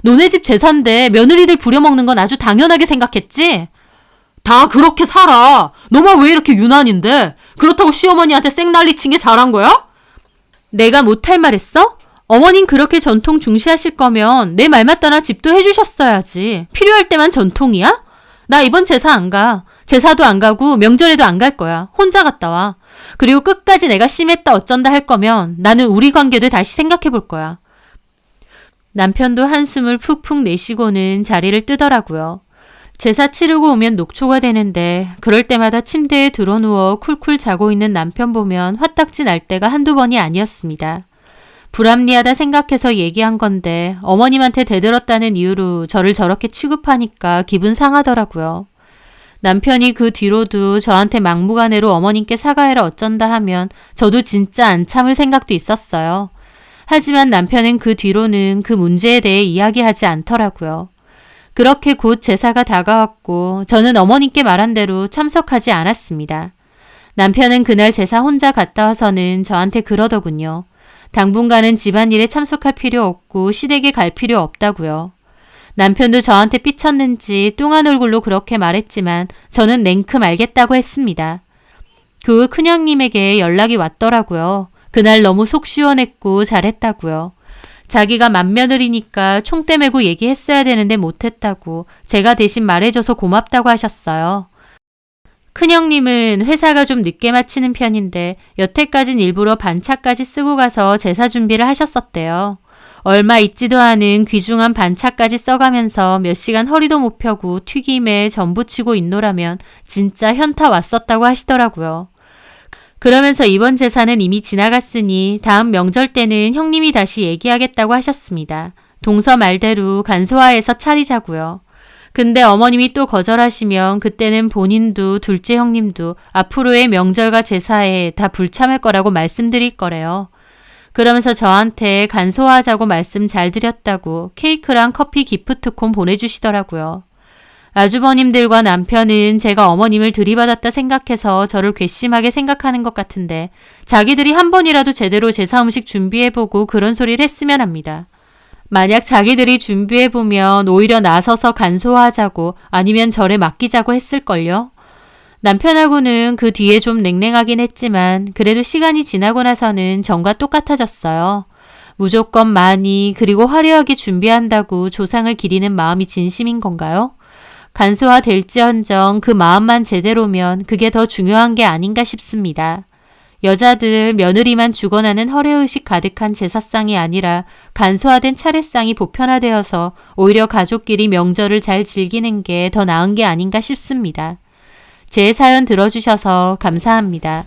너네 집 제사인데 며느리들 부려먹는 건 아주 당연하게 생각했지? 다 그렇게 살아. 너만 왜 이렇게 유난인데? 그렇다고 시어머니한테 쌩난리 친 게 잘한 거야? 내가 못할 말 했어? 어머님 그렇게 전통 중시하실 거면 내 말 맞다나 집도 해주셨어야지. 필요할 때만 전통이야? 나 이번 제사 안 가. 제사도 안 가고 명절에도 안 갈 거야. 혼자 갔다 와. 그리고 끝까지 내가 심했다 어쩐다 할 거면 나는 우리 관계도 다시 생각해 볼 거야. 남편도 한숨을 푹푹 내쉬고는 자리를 뜨더라고요. 제사 치르고 오면 녹초가 되는데 그럴 때마다 침대에 드러누워 쿨쿨 자고 있는 남편 보면 화딱지 날 때가 한두 번이 아니었습니다. 불합리하다 생각해서 얘기한 건데 어머님한테 대들었다는 이유로 저를 저렇게 취급하니까 기분 상하더라고요. 남편이 그 뒤로도 저한테 막무가내로 어머님께 사과해라 어쩐다 하면 저도 진짜 안 참을 생각도 있었어요. 하지만 남편은 그 뒤로는 그 문제에 대해 이야기하지 않더라고요. 그렇게 곧 제사가 다가왔고 저는 어머님께 말한 대로 참석하지 않았습니다. 남편은 그날 제사 혼자 갔다 와서는 저한테 그러더군요. 당분간은 집안일에 참석할 필요 없고 시댁에 갈 필요 없다고요. 남편도 저한테 삐쳤는지 뚱한 얼굴로 그렇게 말했지만 저는 냉큼 알겠다고 했습니다. 그 후 큰형님에게 연락이 왔더라고요. 그날 너무 속 시원했고 잘했다고요. 자기가 맏며느리니까 총대 메고 얘기했어야 되는데 못했다고 제가 대신 말해줘서 고맙다고 하셨어요. 큰형님은 회사가 좀 늦게 마치는 편인데 여태까진 일부러 반차까지 쓰고 가서 제사 준비를 하셨었대요. 얼마 있지도 않은 귀중한 반차까지 써가면서 몇 시간 허리도 못 펴고 튀김에 전 부치고 있노라면 진짜 현타 왔었다고 하시더라고요. 그러면서 이번 제사는 이미 지나갔으니 다음 명절 때는 형님이 다시 얘기하겠다고 하셨습니다. 동서 말대로 간소화해서 차리자고요. 근데 어머님이 또 거절하시면 그때는 본인도 둘째 형님도 앞으로의 명절과 제사에 다 불참할 거라고 말씀드릴 거래요. 그러면서 저한테 간소화하자고 말씀 잘 드렸다고 케이크랑 커피 기프트콘 보내주시더라고요. 아주버님들과 남편은 제가 어머님을 들이받았다 생각해서 저를 괘씸하게 생각하는 것 같은데 자기들이 한 번이라도 제대로 제사 음식 준비해보고 그런 소리를 했으면 합니다. 만약 자기들이 준비해보면 오히려 나서서 간소화하자고 아니면 절에 맡기자고 했을걸요. 남편하고는 그 뒤에 좀 냉랭하긴 했지만 그래도 시간이 지나고 나서는 전과 똑같아졌어요. 무조건 많이 그리고 화려하게 준비한다고 조상을 기리는 마음이 진심인 건가요? 간소화 될지언정 그 마음만 제대로면 그게 더 중요한 게 아닌가 싶습니다. 여자들 며느리만 죽어나는 허례의식 가득한 제사상이 아니라 간소화된 차례상이 보편화되어서 오히려 가족끼리 명절을 잘 즐기는 게 더 나은 게 아닌가 싶습니다. 제 사연 들어주셔서 감사합니다.